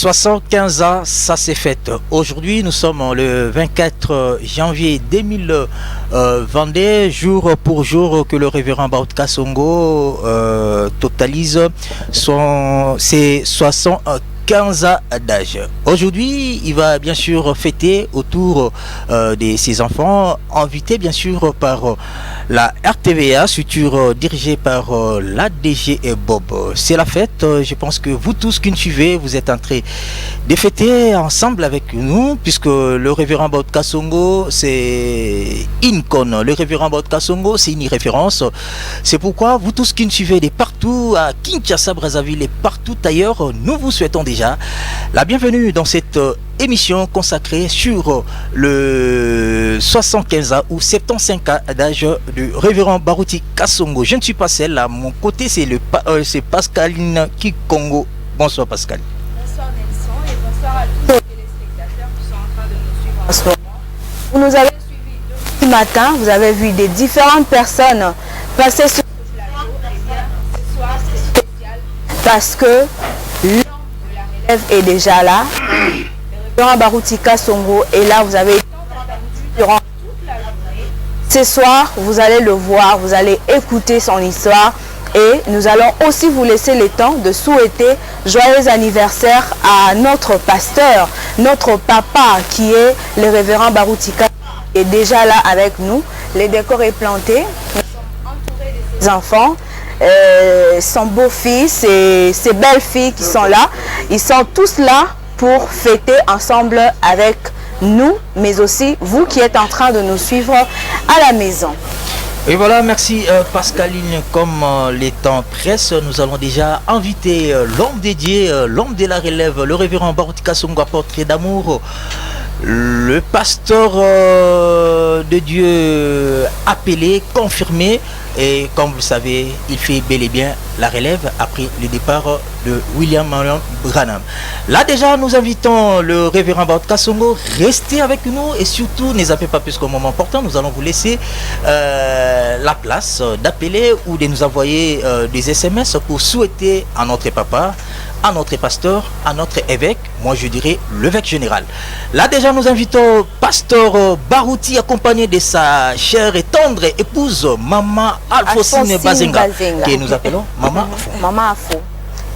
75 ans, ça s'est fait. Aujourd'hui, nous sommes le 24 janvier 2022, jour pour jour que le révérend Baruti Kasongo totalise ses 75 ans d'âge. Aujourd'hui, il va bien sûr fêter autour de ses enfants, invités bien sûr par la RTVA, structure dirigée par l'ADG et Bob. C'est la fête, je pense que vous tous qui nous suivez, vous êtes en train de fêter ensemble avec nous, puisque le révérend Baruti Kasongo, c'est une conne. Le révérend Baruti Kasongo, c'est une référence. C'est pourquoi vous tous qui nous suivez de partout, à Kinshasa, Brazzaville et partout ailleurs, nous vous souhaitons déjà la bienvenue dans cette émission consacrée sur le 75 ans ou 75 ans d'âge du révérend Baruti Kasongo. Je ne suis pas seul, à mon côté c'est Pascaline Kikongo. Bonsoir Pascal. Bonsoir Nelson et bonsoir à tous les téléspectateurs qui sont en train de nous suivre en ce moment. Vous nous avez suivis depuis ce matin, vous avez vu des différentes personnes passer sur le plateau. Et bien ce soir c'est spécial parce que l'homme de la relève est déjà là. Le révérend Baruti Kasongo est là, vous avez été entendu durant toute la journée. Ce soir, vous allez le voir, vous allez écouter son histoire et nous allons aussi vous laisser le temps de souhaiter joyeux anniversaire à notre pasteur, notre papa qui est le révérend Baruti Kasongo est déjà là avec nous. Le décor est planté, nous sommes entourés de ses enfants. Son beau-fils et ses belles-filles qui sont là, ils sont tous là pour fêter ensemble avec nous, mais aussi vous qui êtes en train de nous suivre à la maison. Et voilà, merci Pascaline. Comme les temps pressent, nous allons déjà inviter l'homme dédié, l'homme de la relève, le révérend Baruti Kasongo, portrait d'amour, le pasteur de Dieu appelé, confirmé. Et comme vous le savez, il fait bel et bien la relève après le départ de William Marion Branham. Là déjà, nous invitons le révérend Baruti Kasongo. Restez avec nous et surtout, ne zappez pas plus qu'au moment important. Nous allons vous laisser la place d'appeler ou de nous envoyer des SMS pour souhaiter à notre papa, à notre pasteur, à notre évêque, moi je dirais l'évêque général. Là déjà nous invitons pasteur Baruti accompagné de sa chère et tendre épouse Maman Alphonsine Bazenga, que nous appelons Maman Afo. Maman Afo.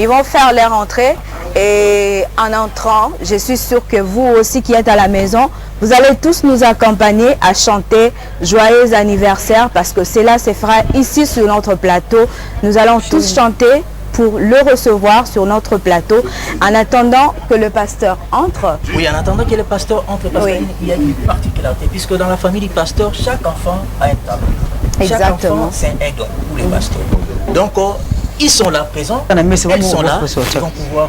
Ils vont faire leur entrée et en entrant, je suis sûre que vous aussi qui êtes à la maison, vous allez tous nous accompagner à chanter joyeux anniversaire parce que cela se fera ici sur notre plateau. Nous allons tous chanter pour le recevoir sur notre plateau en attendant que le pasteur entre. Oui, en attendant que le pasteur entre, parce oui. qu'il y a une particularité, puisque dans la famille du pasteur, chaque enfant a un talent. Exactement. Chaque enfant, c'est un don pour les pasteurs. Donc, ils sont là présents, ils sont là, ils vont pouvoir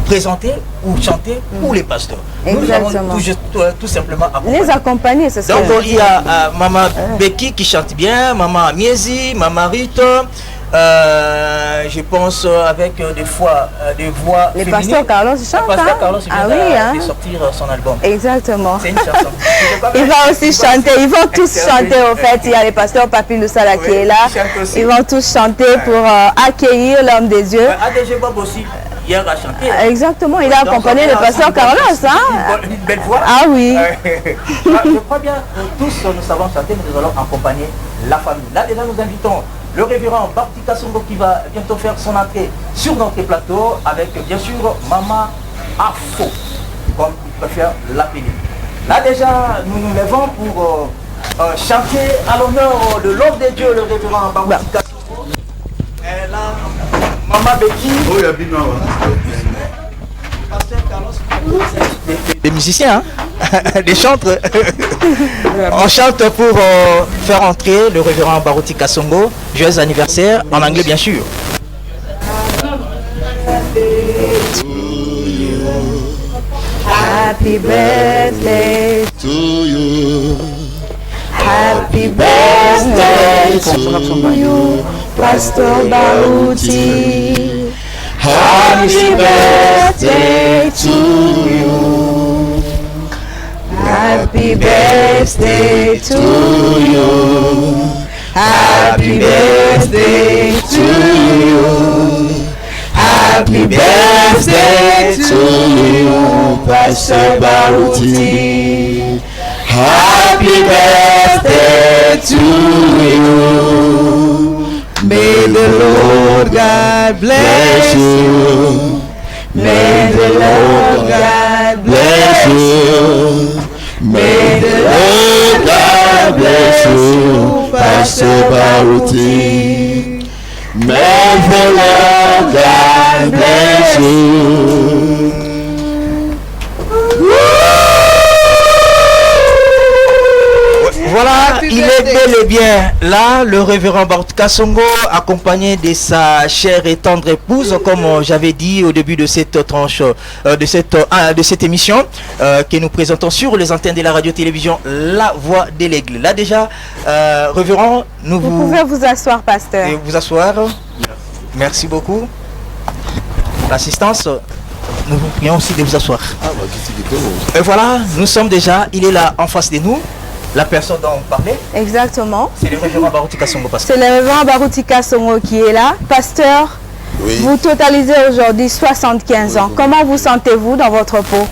présenter ou chanter pour les pasteurs. Nous allons tout simplement accompagner. Les accompagner, c'est ça. Donc, il y a Maman Becky qui chante bien, Maman Miezi, Maman Rita. Je pense avec des voix les féminines. pasteurs Carlos chante. Pasteur Carlos vient de sortir son album. Exactement. C'est une chanson. Il va aussi chanter. Ils vont tous chanter au fait. Il y a le pasteur Papi Lusala qui est là. Ils vont tous chanter pour accueillir l'homme des dieux. ADG Bob aussi. Hier a chanté. Exactement, il a accompagné le pasteur Carlos. Une belle voix. Ah oui. Je crois bien que tous nous savons chanter, mais nous allons accompagner la famille. Là déjà nous invitons le révérend Baruti Kasongo qui va bientôt faire son entrée sur notre plateau avec bien sûr Maman Afo, comme il préfère l'appeler. Là déjà nous nous levons pour chanter à l'honneur de l'homme de Dieu, le révérend Baruti Kasongo. Et là, Maman Becky. Oh, il y a bien Pasteur Carlos. Des musiciens, hein? Des chantres. On chante pour faire entrer le révérend Baruti Kasongo. Joyeux anniversaire, en anglais bien sûr. Happy birthday to you. Happy birthday to you, Pastor Baruti. Happy birthday to you. Happy birthday to you. Happy birthday to you. Happy birthday to you, Pastor Baruti. Happy birthday to you. May the Lord God bless you. May the Lord God bless you. May the Lord God bless you, Pastor Baruti. May the Lord God bless you. Voilà, il est bel et bien là, le révérend Baruti Kasongo, accompagné de sa chère et tendre épouse, comme j'avais dit au début de cette tranche, de cette émission, que nous présentons sur les antennes de la radio-télévision La Voix de l'Aigle. Là déjà, révérend, vous pouvez vous asseoir, pasteur. Vous asseoir. Merci beaucoup. L'assistance, nous vous prions aussi de vous asseoir. Et voilà, nous sommes déjà, il est là en face de nous. La personne dont on parlait. Exactement. C'est le révérend Baruti Kasongo, pasteur. C'est le révérend Baruti Kasongo qui est là. Pasteur, Oui. vous totalisez aujourd'hui 75 ans. Comment vous sentez-vous dans votre peau?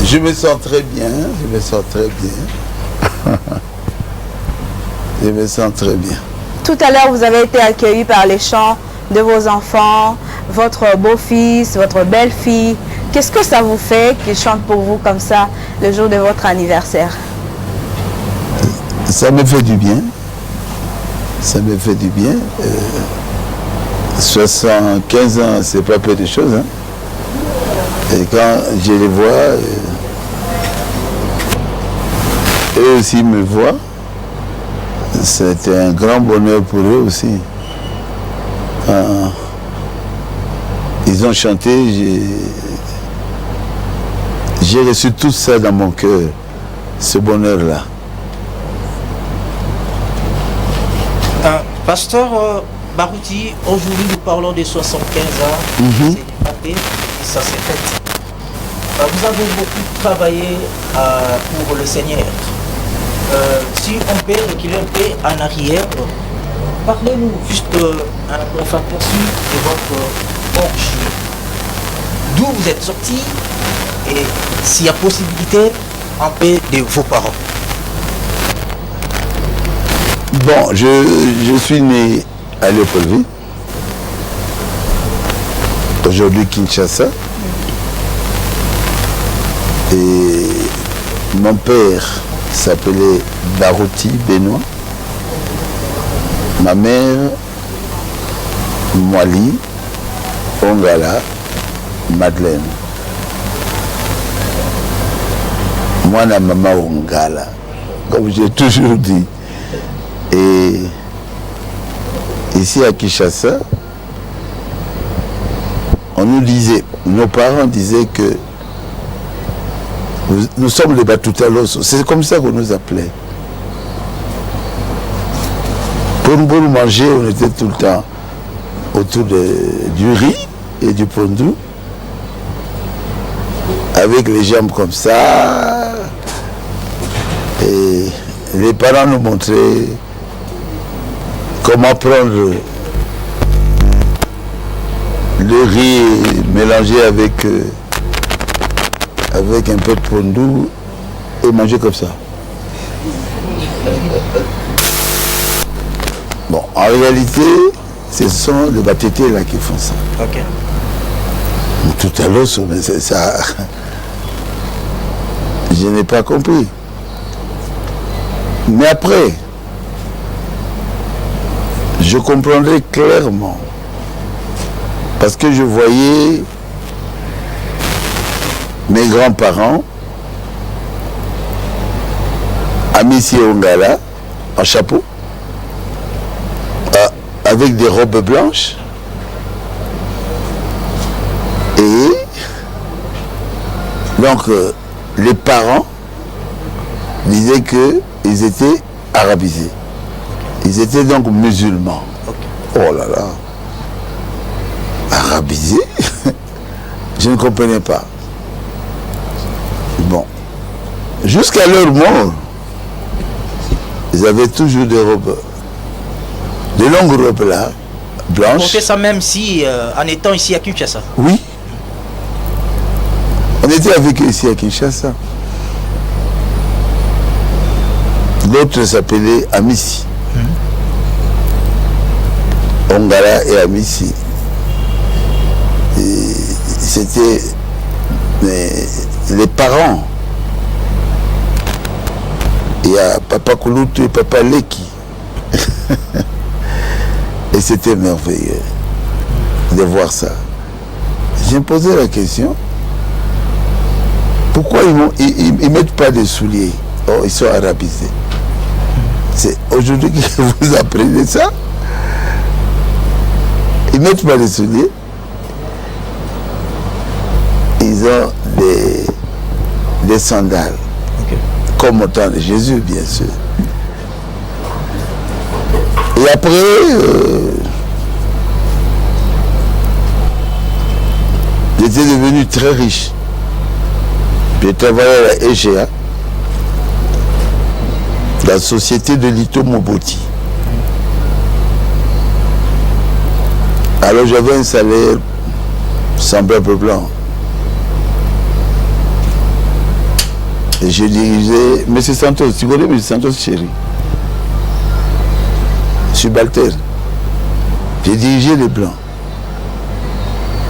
Je me sens très bien, je me sens très bien. Je me sens très bien. Tout à l'heure, vous avez été accueilli par les chants de vos enfants, votre beau-fils, votre belle-fille. Qu'est-ce que ça vous fait qu'ils chantent pour vous comme ça le jour de votre anniversaire? Ça me fait du bien. Ça me fait du bien. 75 ans, c'est pas peu de choses. Hein. Et quand je les vois, eux aussi me voient. C'est un grand bonheur pour eux aussi. Ils ont chanté, j'ai reçu tout ça dans mon cœur, ce bonheur-là. Pasteur Baruti, aujourd'hui nous parlons de 75 ans, c'est débatté et ça s'est fait. Vous avez beaucoup travaillé pour le Seigneur. Si on peut reculer un peu en arrière, parlez-nous juste un bref aperçu de votre origine. D'où vous êtes sorti et s'il y a possibilité, un peu de vos parents. Bon, je suis né à Léopoldville, aujourd'hui Kinshasa. Et mon père s'appelait Baruti Benoît. Ma mère, Mwali Ongala Madeleine. Moi, la maman Ongala, comme j'ai toujours dit. Et ici à Kinshasa, on nous disait, nos parents disaient que nous sommes les Batutalos. C'est comme ça qu'on nous appelait. Pour nous manger, on était tout le temps autour du riz et du pondou, avec les jambes comme ça. Et les parents nous montraient comment prendre le riz mélangé avec un peu de pondou et manger comme ça. Bon, en réalité, ce sont les Batétés là qui font ça. Ok. Tout à l'heure, c'est ça. Je n'ai pas compris. Mais après, je comprendrai clairement. Parce que je voyais mes grands-parents, Amissi Ongala, en chapeau, avec des robes blanches. Et donc, les parents disaient qu'ils étaient arabisés. Ils étaient donc musulmans. Oh là là. Arabisés? Je ne comprenais pas. Bon. Jusqu'à leur mort, ils avaient toujours des robes De longues robes là, blanches. Porter ça même si, en étant ici à Kinshasa. Oui. On était avec eux ici à Kinshasa. L'autre s'appelait Amissi. Ongara et Amissi. C'était les parents. Il y a Papa Kouloutou et Papa Leki. Et c'était merveilleux de voir ça. J'ai posé la question, pourquoi ils ne mettent pas de souliers? Oh, ils sont arabisés. C'est aujourd'hui que vous apprenez ça. Ils ne mettent pas de souliers. Ils ont des sandales. Okay. Comme au temps de Jésus, bien sûr. Et après, j'étais devenu très riche. J'ai travaillé à la EGA, la société de Lito Moboti. Alors j'avais un salaire semblable blanc. Et je dirigeais M. Santos, tu connais M. Santos, chéri? Subalterne. J'ai dirigé les blancs.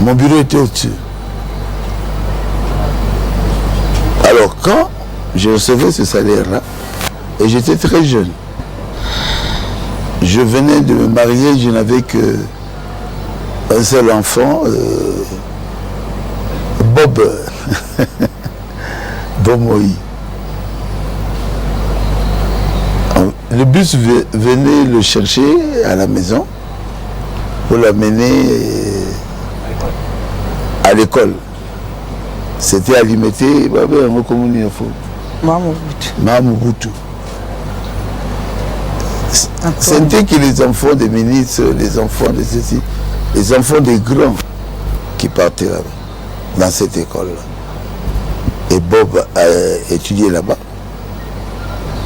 Mon bureau était au-dessus. Alors quand je recevais ce salaire-là, et j'étais très jeune, je venais de me marier, je n'avais que un seul enfant, Bob, Bob Moïse. Le bus venait le chercher à la maison pour l'amener à l'école. C'était à Limité, Mamoubutu. C'était que les enfants des ministres, les enfants de ceci, les enfants des grands qui partaient là-bas, dans cette école-là. Et Bob a étudié là-bas.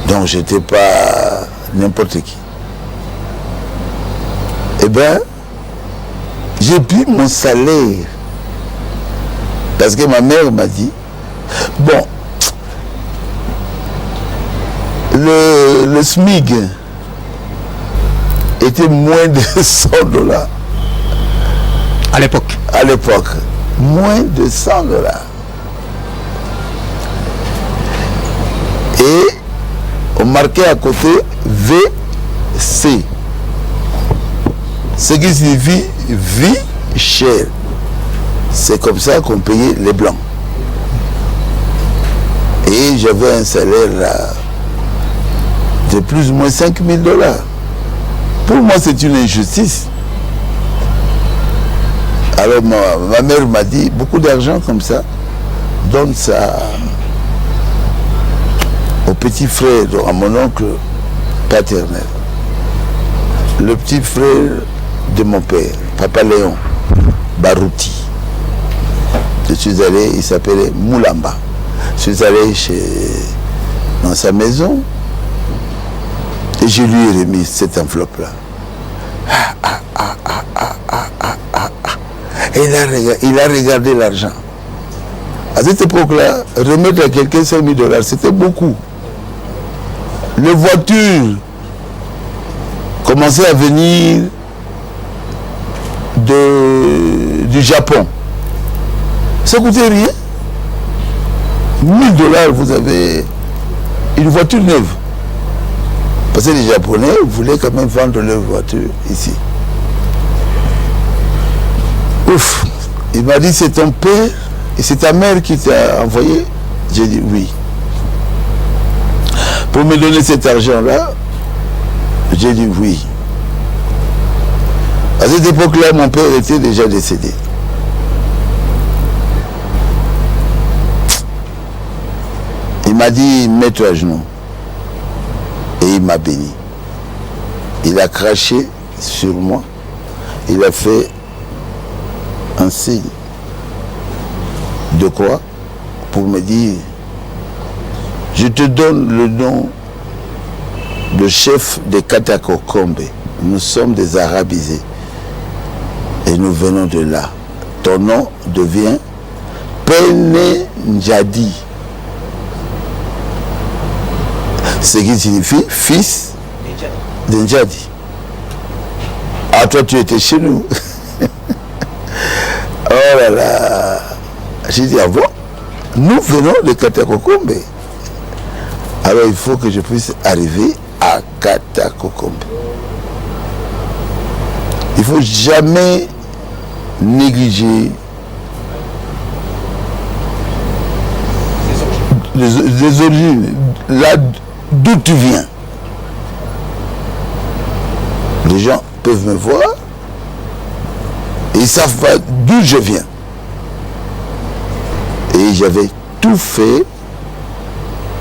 Donc j'étais pas n'importe qui. Eh bien, j'ai pris mon salaire. Parce que ma mère m'a dit, bon, le SMIC était moins de $100. À l'époque. À l'époque. Moins de $100. Et on marquait à côté VC. Ce qui signifie vie chère. C'est comme ça qu'on payait les blancs. Et j'avais un salaire là, de plus ou moins $5 000. Pour moi, c'est une injustice. Alors ma mère m'a dit, beaucoup d'argent comme ça, donne ça au petit frère, à mon oncle paternel. Le petit frère de mon père, Papa Léon Barouti. Je suis allé, il s'appelait Moulamba. Je suis allé dans sa maison et je lui ai remis cette enveloppe-là. Et il a regardé l'argent. À cette époque-là, remettre à quelqu'un $5 000, c'était beaucoup. Les voitures commençaient à venir du Japon. Ça coûtait rien. $1 000, vous avez une voiture neuve. Parce que les Japonais voulaient quand même vendre leur voiture ici. Ouf. Il m'a dit, c'est ton père et c'est ta mère qui t'a envoyé? J'ai dit oui. Pour me donner cet argent-là, j'ai dit oui. À cette époque-là, mon père était déjà décédé. Il m'a dit, mets-toi à genoux. Et il m'a béni. Il a craché sur moi. Il a fait un signe. De quoi? Pour me dire, je te donne le nom de chef de Katakokombe. nous sommes des arabisés. Et nous venons de là. Ton nom devient Pene Njadi. Ce qui signifie fils de Njadi. Ah, toi, tu étais chez nous. Oh là là. J'ai dit, ah bon, nous venons de Katakokombe. Alors, il faut que je puisse arriver à Katakokombe. Il ne faut jamais négliger les origines, là d'où tu viens. Les gens peuvent me voir et ils ne savent pas d'où je viens. Et j'avais tout fait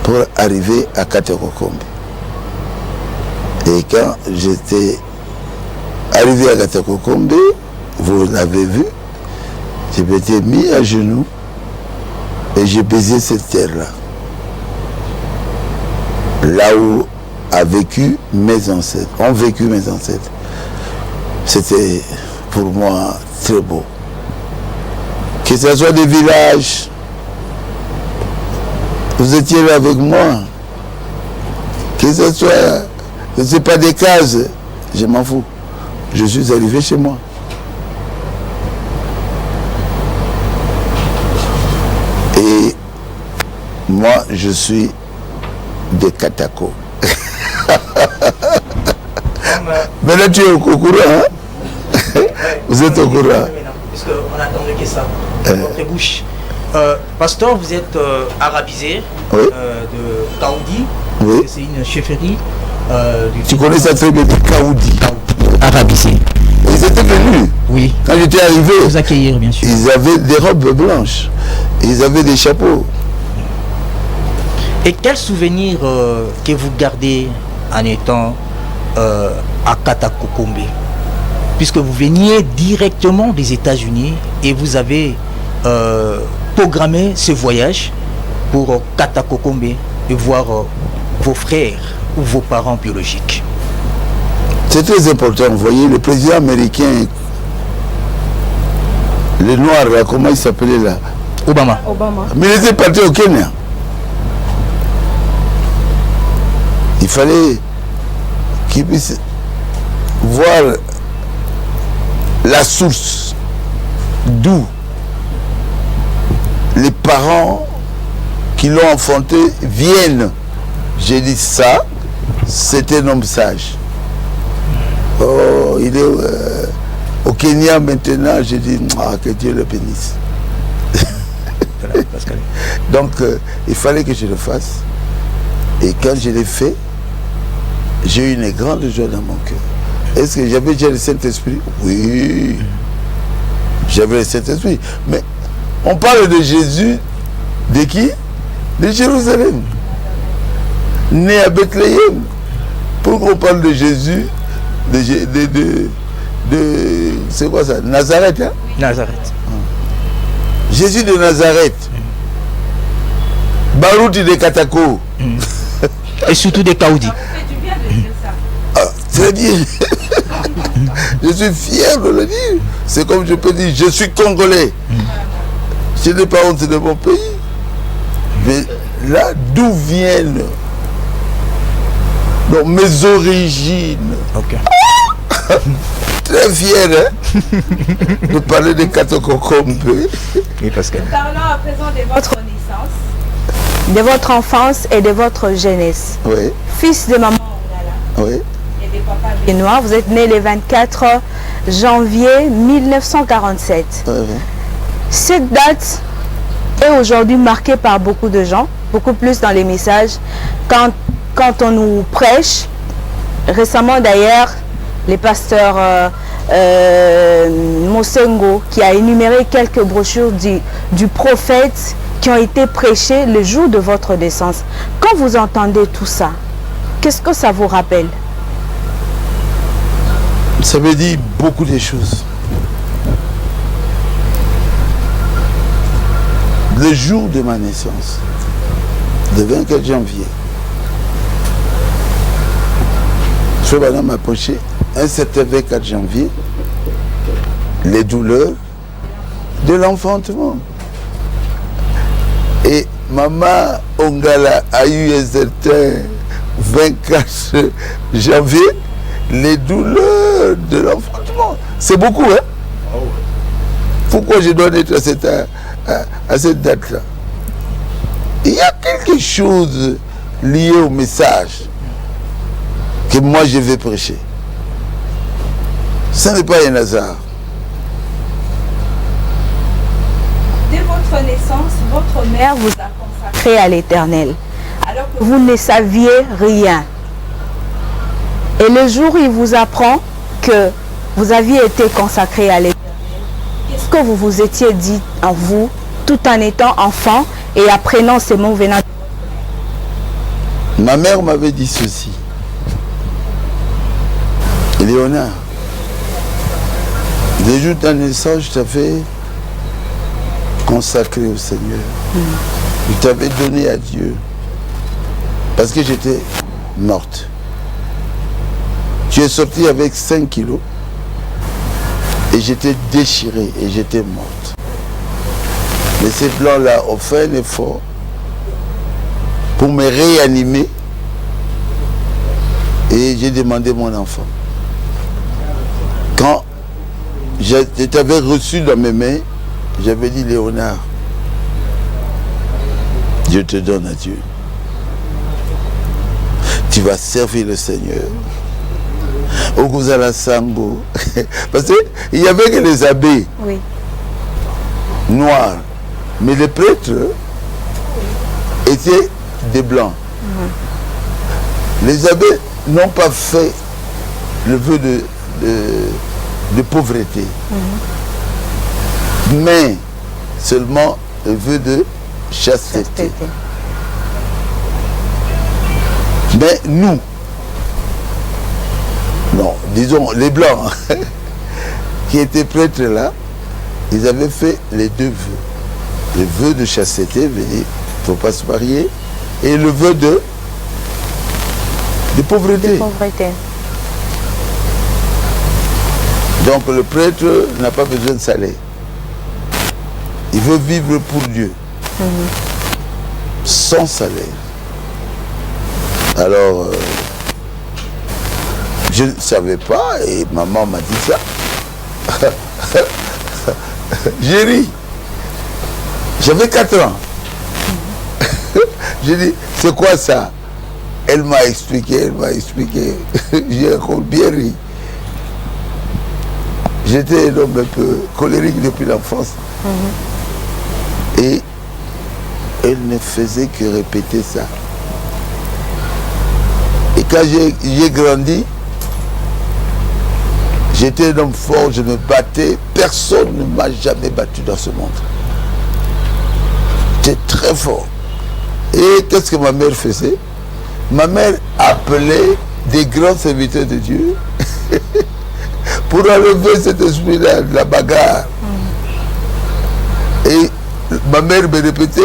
pour arriver à Katakokombe. Et quand j'étais arrivé à Katakokombe, vous l'avez vu, je m'étais mis à genoux et j'ai baisé cette terre-là. Là où ont vécu mes ancêtres. C'était pour moi très beau. Que ce soit des villages, vous étiez là avec moi. Que ce soit, ce n'est pas des cases, je m'en fous. Je suis arrivé chez moi. Et moi, je suis de Katako. Mais là, tu es au courant, hein? Vous êtes au courant. Puisqu'on attendait que ça, votre bouche. Pasteur, vous êtes arabisé, oui. De Kaoudi. Oui. C'est une chefferie. Tu connais ça très bien, de Kaoudi. Arabisé. Ils étaient venus. Oui. Quand j'étais arrivé, vous accueillir, bien sûr. Ils avaient des robes blanches. Ils avaient des chapeaux. Et quel souvenir que vous gardez en étant à Katakokombe? Puisque vous veniez directement des États-Unis et vous avez programmé ce voyage pour Katakokombe et voir vos frères ou vos parents biologiques. C'est très important. Vous voyez, le président américain, le noir, là, comment il s'appelait là? Obama. Mais il était parti au Kenya. Il fallait qu'il puisse voir la source d'où les parents qui l'ont enfanté viennent. J'ai dit ça, c'est un homme sage. Oh, il est au Kenya maintenant. J'ai dit, que Dieu le bénisse. Donc, il fallait que je le fasse. Et quand je l'ai fait, j'ai eu une grande joie dans mon cœur. Est-ce que j'avais déjà le Saint-Esprit? Oui. J'avais le Saint-Esprit. Mais on parle de Jésus, de qui? De Jérusalem. Né à Bethléem. Pourquoi on parle de Jésus? C'est quoi ça? Nazareth, hein? Nazareth. Jésus de Nazareth. Barouti de Katako. Et surtout des Kaoudi. Très bien. Je suis fier de le dire. C'est comme je peux dire, je suis congolais. Je n'ai pas honte de mon pays. Mais là, d'où viennent donc, mes origines? Okay. Très fier, hein, de parler de Katakokombe. Oui, Pascal. Parlons à présent de votre naissance, de votre enfance et de votre jeunesse. Oui. Fils de maman Oulala. Oui. Et de papa Benoît. Vous êtes né le 24 janvier 1947. Oui. Cette date est aujourd'hui marquée par beaucoup de gens, beaucoup plus dans les messages. Quand on nous prêche, récemment d'ailleurs, le pasteur Mosengo qui a énuméré quelques brochures du prophète qui ont été prêchées le jour de votre naissance. Quand vous entendez tout ça, qu'est-ce que ça vous rappelle? Ça veut dire beaucoup de choses. Le jour de ma naissance, le 24 janvier, ce madame m'a approché un certain 24 janvier, les douleurs de l'enfantement. Et maman Ongala a eu un certain 24 janvier, les douleurs de l'enfantement. C'est beaucoup, hein? Pourquoi je dois être à cette date-là? Il y a quelque chose lié au message que moi je vais prêcher. Ce n'est pas un hasard. Dès votre naissance, votre mère vous a consacré à l'Éternel, alors que vous ne saviez rien. Et le jour où il vous apprend que vous aviez été consacré à l'Éternel, qu'est-ce que vous vous étiez dit en vous, tout en étant enfant et apprenant ces mots venant de votre mère? Ma mère m'avait dit ceci. Léonard, le jour de ta naissance, je t'avais consacré au Seigneur. Je t'avais donné à Dieu. Parce que j'étais morte. Tu es sorti avec 5 kilos. Et j'étais déchirée et j'étais morte. Mais ces blancs-là ont fait un effort pour me réanimer. Et j'ai demandé mon enfant. Quand je t'avais reçu dans mes mains, j'avais dit, Léonard, je te donne à Dieu. Tu vas servir le Seigneur. Au Gouzala Sango. Parce qu'il n'y avait que les abbés noirs. Mais les prêtres étaient des blancs. Les abbés n'ont pas fait le vœu de pauvreté. Mais seulement le vœu de chasteté. Mais nous, non, disons les blancs qui étaient prêtres là, ils avaient fait les deux vœux. Le vœu de chasteté, veut dire il ne faut pas se marier, et le vœu de pauvreté. Donc le prêtre n'a pas besoin de salaire. Il veut vivre pour Dieu. Sans salaire. Alors, je ne savais pas et maman m'a dit ça. J'ai ri. J'avais 4 ans. J'ai dit, c'est quoi ça? Elle m'a expliqué. J'ai encore bien ri. J'étais un homme un peu colérique depuis l'enfance. Et elle ne faisait que répéter ça. Et quand j'ai grandi, j'étais un homme fort, je me battais. Personne ne m'a jamais battu dans ce monde. J'étais très fort. Et qu'est-ce que ma mère faisait? Ma mère appelait des grands serviteurs de Dieu pour enlever cet esprit-là de la bagarre. Et ma mère me répétait,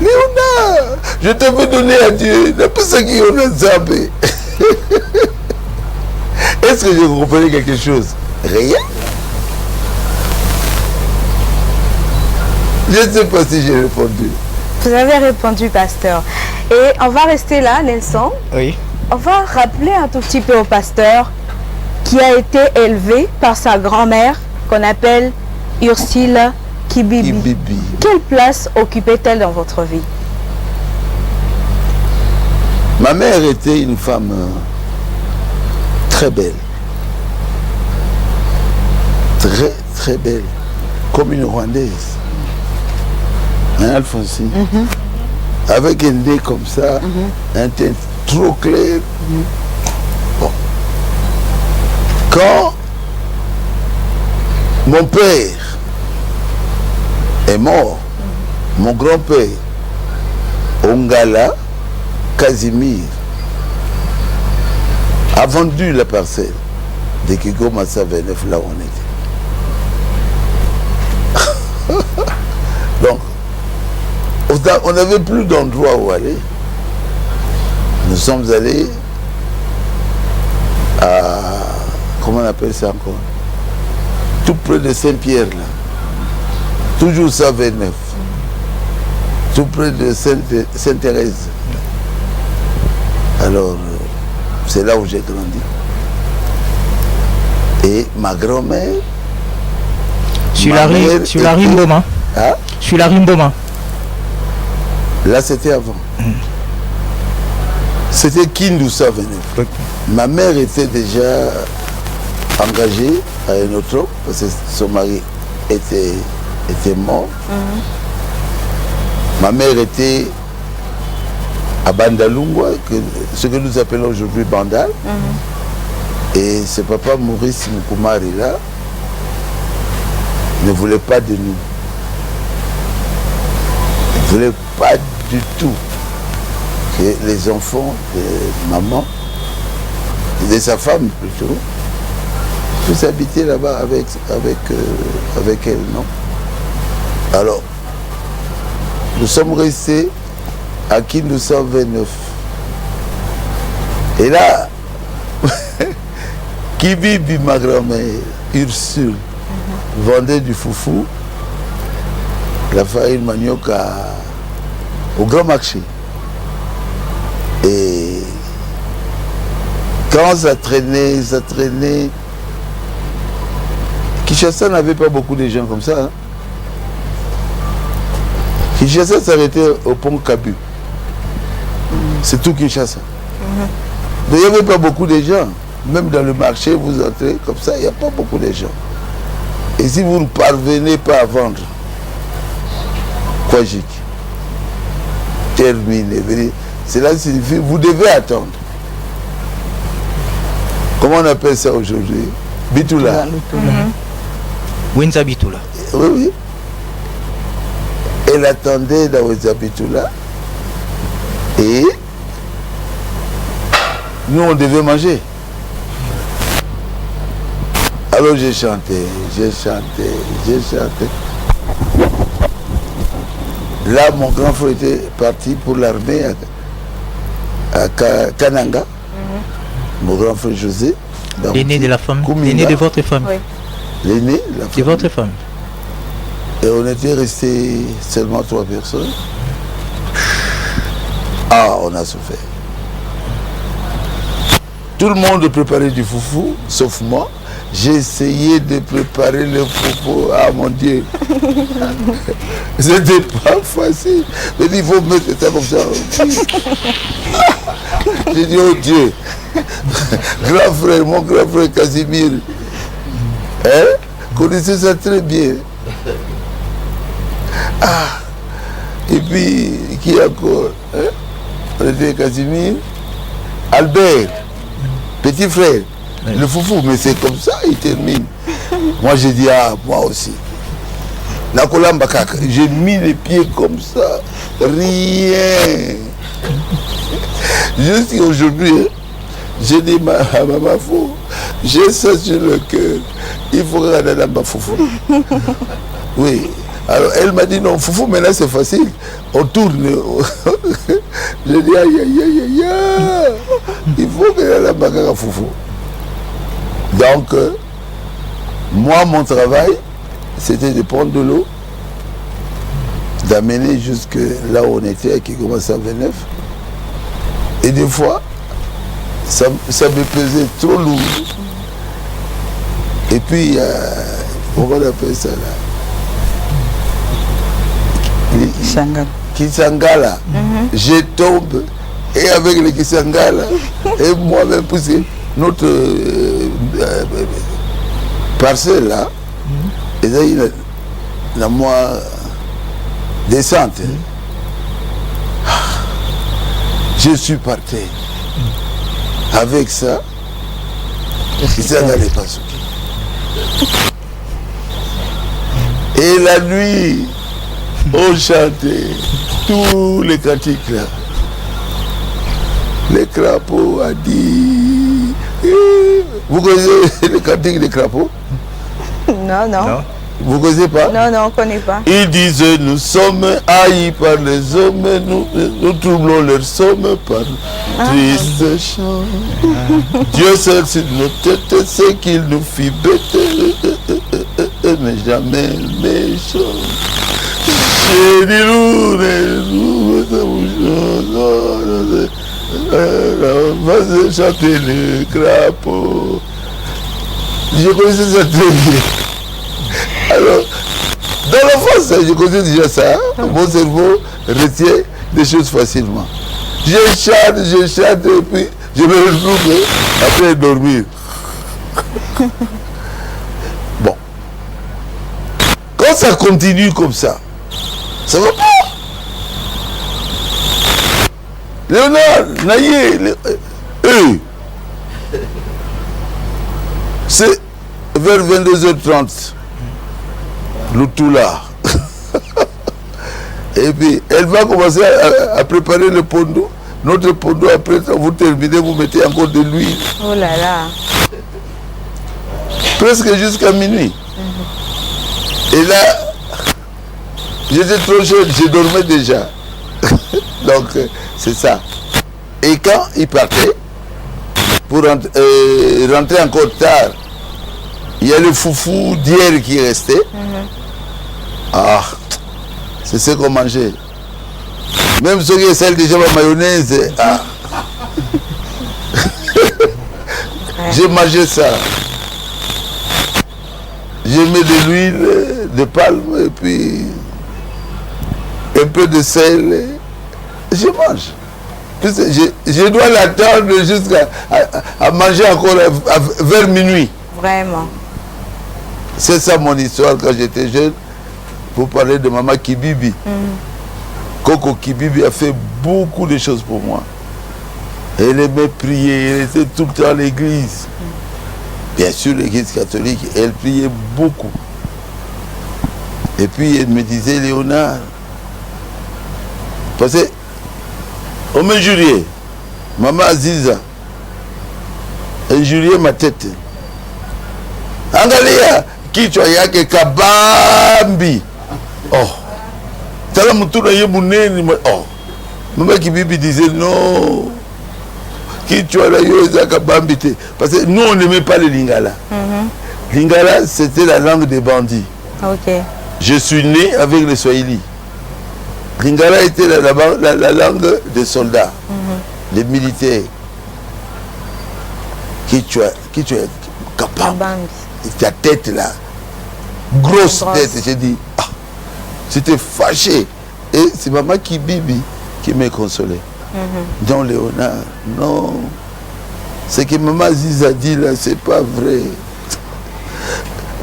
Léonard, je t'avais donné à Dieu, n'a pas ça qui en a zappé. Est-ce que je comprenais quelque chose? Rien. Je ne sais pas si j'ai répondu. Vous avez répondu, pasteur. Et on va rester là, Nelson. Oui. On va rappeler un tout petit peu au pasteur qui a été élevé par sa grand-mère qu'on appelle Ursula Kibibi. Quelle place occupait-elle dans votre vie? Ma mère était une femme très belle. Très, très belle. Comme une Rwandaise. Hein, Alphonsine? Avec un nez comme ça, un teint trop clair. Bon. Quand mon père est mort, mon grand-père, Ongala Casimir, a vendu la parcelle de Kiko Massa 29, là où on était. Donc, on n'avait plus d'endroit où aller. Nous sommes allés comment on appelle ça encore? Tout près de Saint-Pierre, là. Toujours 129. Tout près de Sainte-Thérèse. Alors, c'est là où j'ai grandi. Et ma grand-mère... Sur la Rimboma. Hein? Sur la Rimboma. Là, c'était avant. C'était Kindoussa venait. Ma mère était déjà engagée à un autre homme, parce que son mari était mort. Ma mère était à Bandalungwa, ce que nous appelons aujourd'hui Bandal. Et ce papa Maurice Moukoumari là ne voulait pas de nous. Il ne voulait pas du tout que les enfants de maman, de sa femme plutôt, puissent habiter là-bas avec elle, non? Alors, nous sommes restés à Kindoussa 29. Et là, Kibibi, ma grand-mère, Ursule, vendait du foufou, la farine manioc au grand marché. Et quand ça traînait, Kinshasa n'avait pas beaucoup de gens comme ça. Hein. Kinshasa s'arrêtait au pont Kabu. C'est tout Kinshasa. Donc il n'y avait pas beaucoup de gens. Même dans le marché, vous entrez comme ça, il n'y a pas beaucoup de gens. Et si vous ne parvenez pas à vendre, Kwajik, terminé, cela signifie vous devez attendre. Comment on appelle ça aujourd'hui? Bitoula. Winza Bitoula. Oui, oui. Elle attendait dans Winza Bitoula. Et nous, on devait manger. Alors j'ai chanté. Là, mon grand frère était parti pour l'armée à Kananga. Mon grand frère José. L'aîné de la femme. L'aîné de votre femme. Oui. L'aîné de la femme. De votre femme. Et on était restés seulement 3 personnes. Ah, on a souffert. Tout le monde préparait du foufou, sauf moi. J'ai essayé de préparer le foufou. Ah mon Dieu. C'était pas facile. Mais il faut mettre ça comme ça. J'ai dit, oh Dieu. Mon grand frère Casimir, hein, connaissait ça très bien. Ah. Et puis, qui encore, hein? On était Casimir, Albert, petit frère. Oui. Le foufou, mais c'est comme ça, il termine. Moi, j'ai dit, ah, moi aussi. La Kolambakak, j'ai mis les pieds comme ça. Rien. Jusqu'aujourd'hui, j'ai dit à ma maman, j'ai ça sur le cœur. Il faut regarder la foufou. Oui. Alors, elle m'a dit, non, foufou, mais là, c'est facile. On tourne. J'ai dit, aïe, aïe, aïe, aïe, aïe. Il faut que la bagarre foufou. Donc, moi, mon travail, c'était de prendre de l'eau, d'amener jusque là où on était, qui commençait à 29. Et des fois, ça me pesait trop lourd. Et puis, comment on appelle ça là? Kisangala. Je tombe, et avec le Kisangala, et moi-même poussé. Notre parcelle là, et là, il a moi descente. Je suis parti. Avec ça, ça n'allait pas sauter. Et la nuit, on chantait tous les cantiques là. Les crapauds a dit. Vous connaissez le cantique des crapauds? Non, non. Vous ne connaissez pas? Non, non, on ne connaît pas. Ils disent nous sommes haïs par les hommes, nous troublons leur somme par triste chant. Dieu seul sur nos têtes, c'est qu'il nous fit bête, mais jamais méchant. Va chanter le crapaud. Je connaissais ça très bien. Alors, dans l'enfance, je connais déjà ça. Mon cerveau retient des choses facilement. Je chante, et puis je me retrouve après dormir. Bon. Quand ça continue comme ça va pas. Léonard, Naïe, eux, c'est vers 22h30. Le tout là. Et puis, elle va commencer à préparer le pondo. Notre pondo, après, quand vous terminez, vous mettez encore de l'huile. Oh là là. Presque jusqu'à minuit. Et là, j'étais trop jeune, je dormais déjà. Donc, c'est ça. Et quand il partait, pour rentrer encore tard, il y a le foufou d'hier qui restait. Ah, c'est ce qu'on mangeait. Même ceux qui essaient déjà la mayonnaise, ah. J'ai mangé ça. Je mets de l'huile de palme et puis un peu de sel. Je mange. Je dois l'attendre jusqu'à manger encore vers minuit. Vraiment. C'est ça mon histoire quand j'étais jeune. Pour parler de maman Kibibi. Coco Kibibi a fait beaucoup de choses pour moi. Elle aimait prier, elle était tout le temps à l'église. Bien sûr, l'église catholique, elle priait beaucoup. Et puis elle me disait, Léonard, parce que on m'injuriait. Maman Aziza injuriait ma tête. Angalia, kichwa yake kabambi. Oh, tala mutuna ye muneni. Oh, maman Kibibi disait non. Kichwa la yo ezaka bambite. Parce que nous on n'aimait pas le lingala. Lingala c'était la langue des bandits. Ok. Je suis né avec les Swahili. Lingala était la langue des soldats, des militaires. Kichwa kabambi. Ta tête là. Grosse tête, j'ai dit, ah, j'étais fâché. Et c'est maman Kibibi qui m'a consolé. Donc Léonard, non. Ce que maman Ziz a dit là, c'est pas vrai.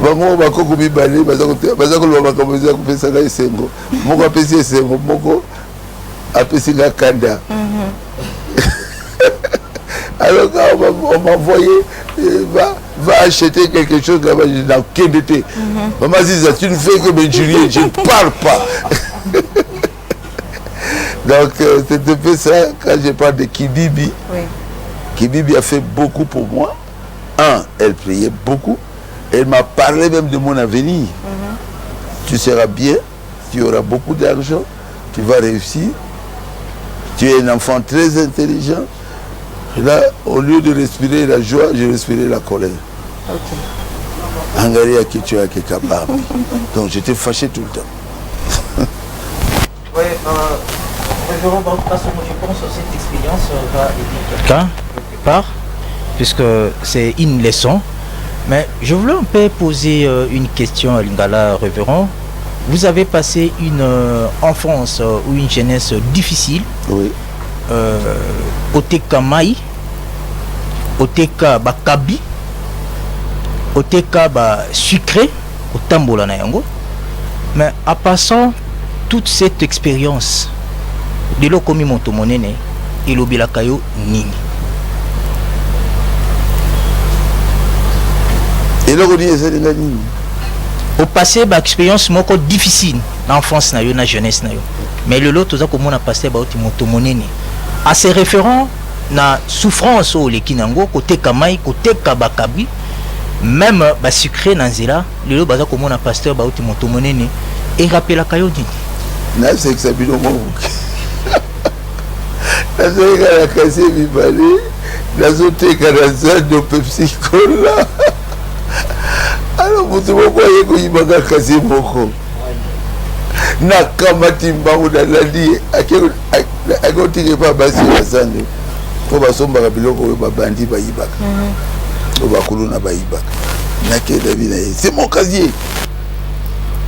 Bango bakoko mibale bazako loba kamoza kupesa nga esengo. Moko apesi esengo, moko apesi nga kanda. Alors quand on m'a envoyé, va acheter quelque chose là-bas, je dis, dans quel été. Maman dit, tu ne fais que m'injurier, je ne parle pas. Donc c'est un peu ça, quand je parle de Kibibi. Oui. Kibibi a fait beaucoup pour moi. Elle priait beaucoup. Elle m'a parlé même de mon avenir. Tu seras bien, tu auras beaucoup d'argent, tu vas réussir. Tu es un enfant très intelligent. Là, au lieu de respirer la joie, je respirais la colère. Angaria qui tu as qui capable. Donc j'étais fâché tout le temps. Oui, je pense que cette expérience va aider quelqu'un quelque part, puisque c'est une leçon. Mais je voulais un peu poser une question à Lingala Révérend. Vous avez passé une enfance ou une jeunesse difficile. Oui. Oteka Mai, Oteka Bakabi, Oteka ba sucré, Otambola na yango. Mais en passant toute cette expérience, de l'okomi montomonene, et l'obilakayo nini. Et là, on dit, c'est nini. Au passé, bah, expérience moko difficile dans l'enfance, dans la jeunesse. Mais le lot, tout ça, comme on a passé, bah, montomonene. À ces référents, na souffrance au lekinango, côté Kamai, côté Kabakabi, même sucré na nzela lelo baza komona pasteur bauti moto monene et rappela kayodi na c'est que ça bino mo na zoka la kasi bibali na zoteka na zando Pepsi Cola alors moto moko yeko yibanga kasi moko na kamati mbangu na landi akotike pa basi na zando po basombaka biloko oyo babandi bayibaka o bakulu na bayibaka nakeda bina c'est mon casier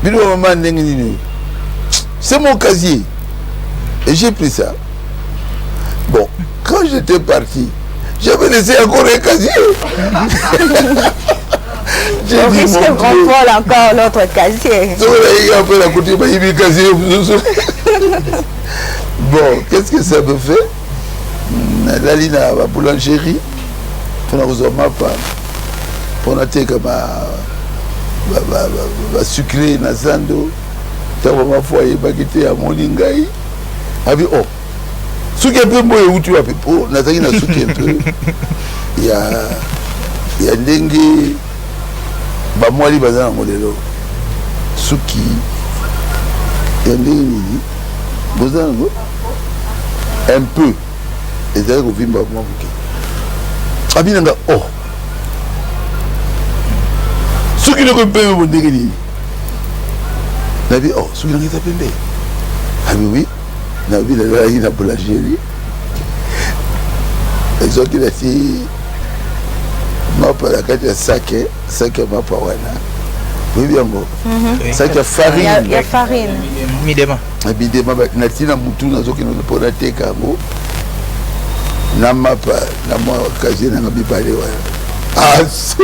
bino maman ndenge nini c'est mon casier et j'ai pris ça. Bon, quand j'étais parti j'avais laissé encore un casier. J'ai dit risque qu'on vole encore l'autre casier. Bon, qu'est-ce que ça me fait? La ligne à la boulangerie, pour la pour la thé comme sucré na zando, t'as ma foyer baguette à mon lingai. Abi oh, suki un peu moi où tu as fait pour n'attends na suki un peu. Il y a dengue. Ba mwali baza na modelo suki ya ndeni boza ngo un peu ezali kovimba mwa buke abinanga oh suki loko pembe bondenge ni nabi oh suki nanga pembe abi oui nabi la ina boulangerie ezoki la si mapa la kati ya sake mapa wana oui bien bon sake ya farine ya farine midema na tina mutu nazoki na pona teka ngo na mapa na mwa kazi na ngabipale wana c'est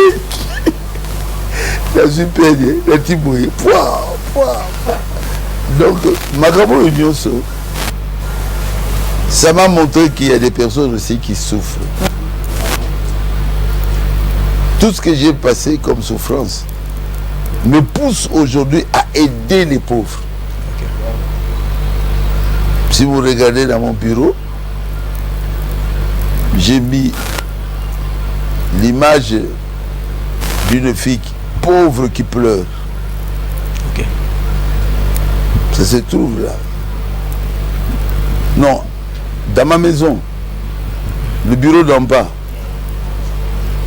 la super la tiboye donc makambo nyonso ça m'a montré qu'il y a des personnes aussi qui souffrent. Tout ce que j'ai passé comme souffrance me pousse aujourd'hui à aider les pauvres. Si vous regardez dans mon bureau, j'ai mis l'image d'une fille pauvre qui pleure. Okay. Ça se trouve là. Non, dans ma maison, le bureau d'en bas,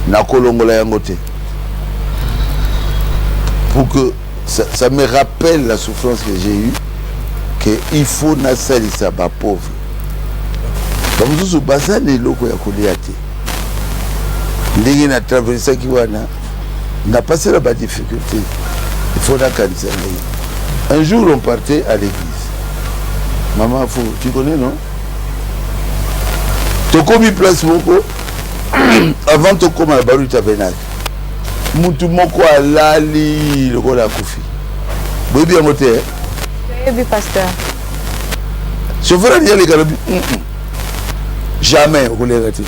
na kolongola yangote pour que ça me rappelle la souffrance que j'ai eue, qu'il faut na salisa ba pauvre comme tout ce bazar les locaux ya kolia te ndenge na traverser ki wana na passé la ba difficulté il faut na kanisa. Un jour on partait à l'église, maman faut tu connais non tokomi place moko avant de commencer à Baru Tabernacle, mutu moko alali lokola kufi. Boy bien moté. Oui, pasteur. Chauffeur a dit les gars, jamais on l'a raté.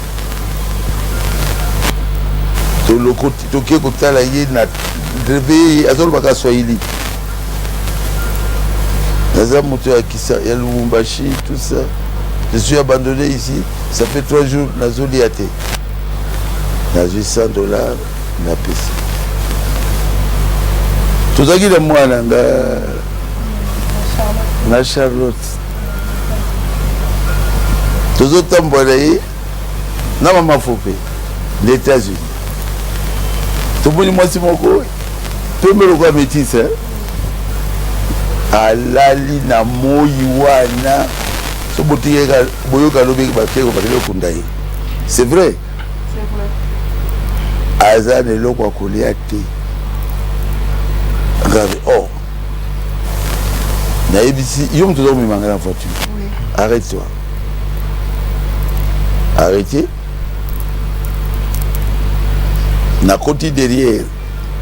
To loko to ke ko tala ye na réveil azol baka swahili. Naza mutu ya kisa ya Lubumbashi tout ça. Je suis abandonné ici, ça fait 3 jours nazoli até. Na $100 na pesa tozaki na mwana nga na Charlotte tozotambola ye na mama fope les États-Unis tomoni mwasi moko pembe lokwa métisse alali na moyi wana so botika boyoka lobi bakeko bakelo kunda ye c'est vrai. Azan et l'eau quoi oh naïbisi yom tout dormi manque la voiture. Arrête-toi. Arrêtez. Na côté derrière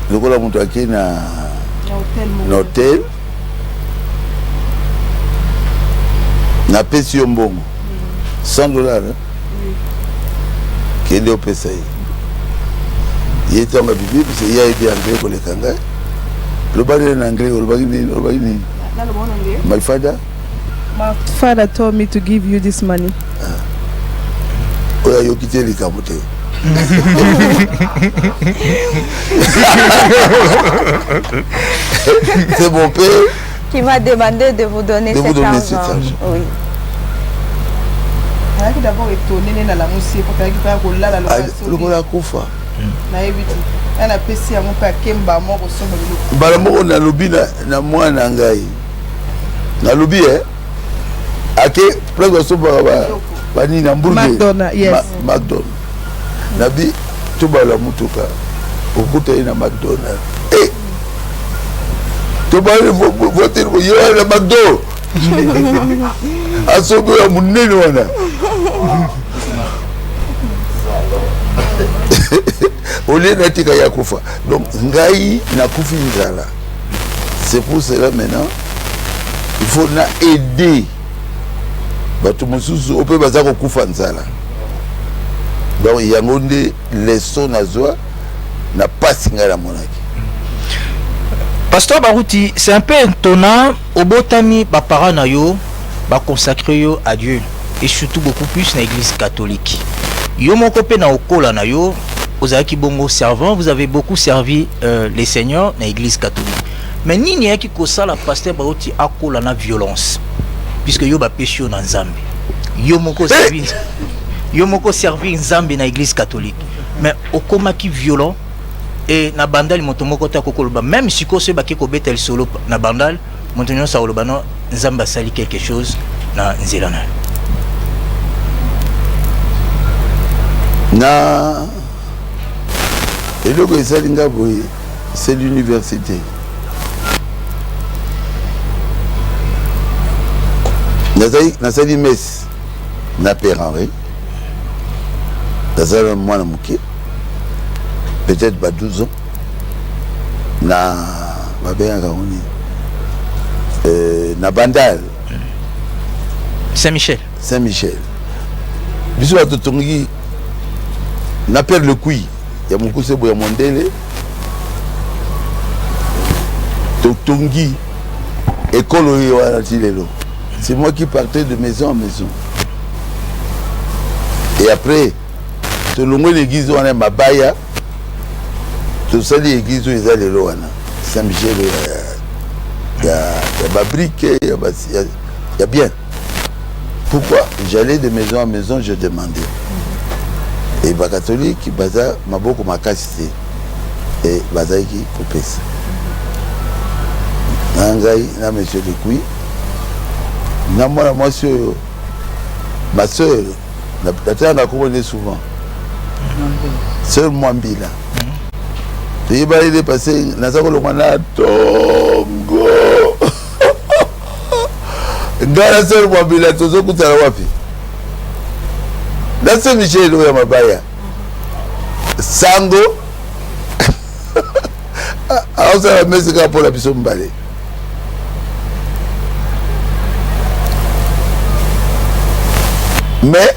le quoi la montre qui na l'hôtel na pesi yombongo $100 qui est au PSA. Il était en Bible, il y a été anglais pour les kangas. Le bas en anglais, le bas my father. My father told me to give you this money. Oh, you quitté les camotés. C'est mon père qui m'a demandé de vous donner cet argent. Oui. D'abord étonné dans la musique pour qu'il pas roula la le la kufa. Na ebiti. Ana pesi ya mopa kemba moko somo lu. Bala moko na lobi na mwana ngai. Na lobi ake plago so ba ni na mburge. McDonald's, yes. McDonald's. Nabi to bala mutuka. Okuta ina McDonald's. To bala voter yo na McDonald's. Asobo ya munene wana. Olé natika ya kufa. Donc ngai na kufi nzala. C'est pour cela maintenant il faut na aider bato mususu ope bazako kufa nzala. Donc yango nde leçon nazwa na pasinga la monaki. Pasteur Barouti, c'est un peu étonnant au botami ba parents na yo ba consacrer yo à Dieu et surtout beaucoup plus na l'église catholique. Yo mon copain na okola na yo ozaki bongo servant, vous avez beaucoup servi les seigneurs dans l'église catholique. Mais ni n'y a qui kosa la pasteur Barouti akola na violence puisque yo ba péché na Nzambe. Yo moko servi Nzambe na l'église catholique. Mais okoma ki violent et na bandal motomoko ta kokoloba même si ko se baki ko betel solo na bandal montonyo sa oloba no Nzamba sali quelque chose na nzelana. Na et le Goïsalinga Boy, c'est l'université. Nazali Metz, na père Henri, Nazali Mwana Mouké, peut-être 12 ans, na na Bandal, Saint-Michel. Saint-Michel. Bisous à Totongi, na père le Koui. Il y a beaucoup de boya mondele Totongi école Oyoanatilelo. C'est moi qui partais de maison en maison. Et après, tout le monde l'église on a Mabaya. Tout ça l'église où ils allaient là. Saint-Michel, il y a Babrique, il y a bien. Pourquoi? J'allais de maison en maison, je demandais. Et les catholiques, ils basaient beaucoup ma casse et basaient qui coupent ça. Nangai, na monsieur de Koui, na moi monsieur, ma soeur, la terre n'a connu souvent. Sœur Mwambila. Tu vas aller passer, na zako le mana tongo. Ngala sœur Mwambila, tozo kutala wapi. Dans ce Michel ya mabaya sango aosa la mesika pour la biso mbale mais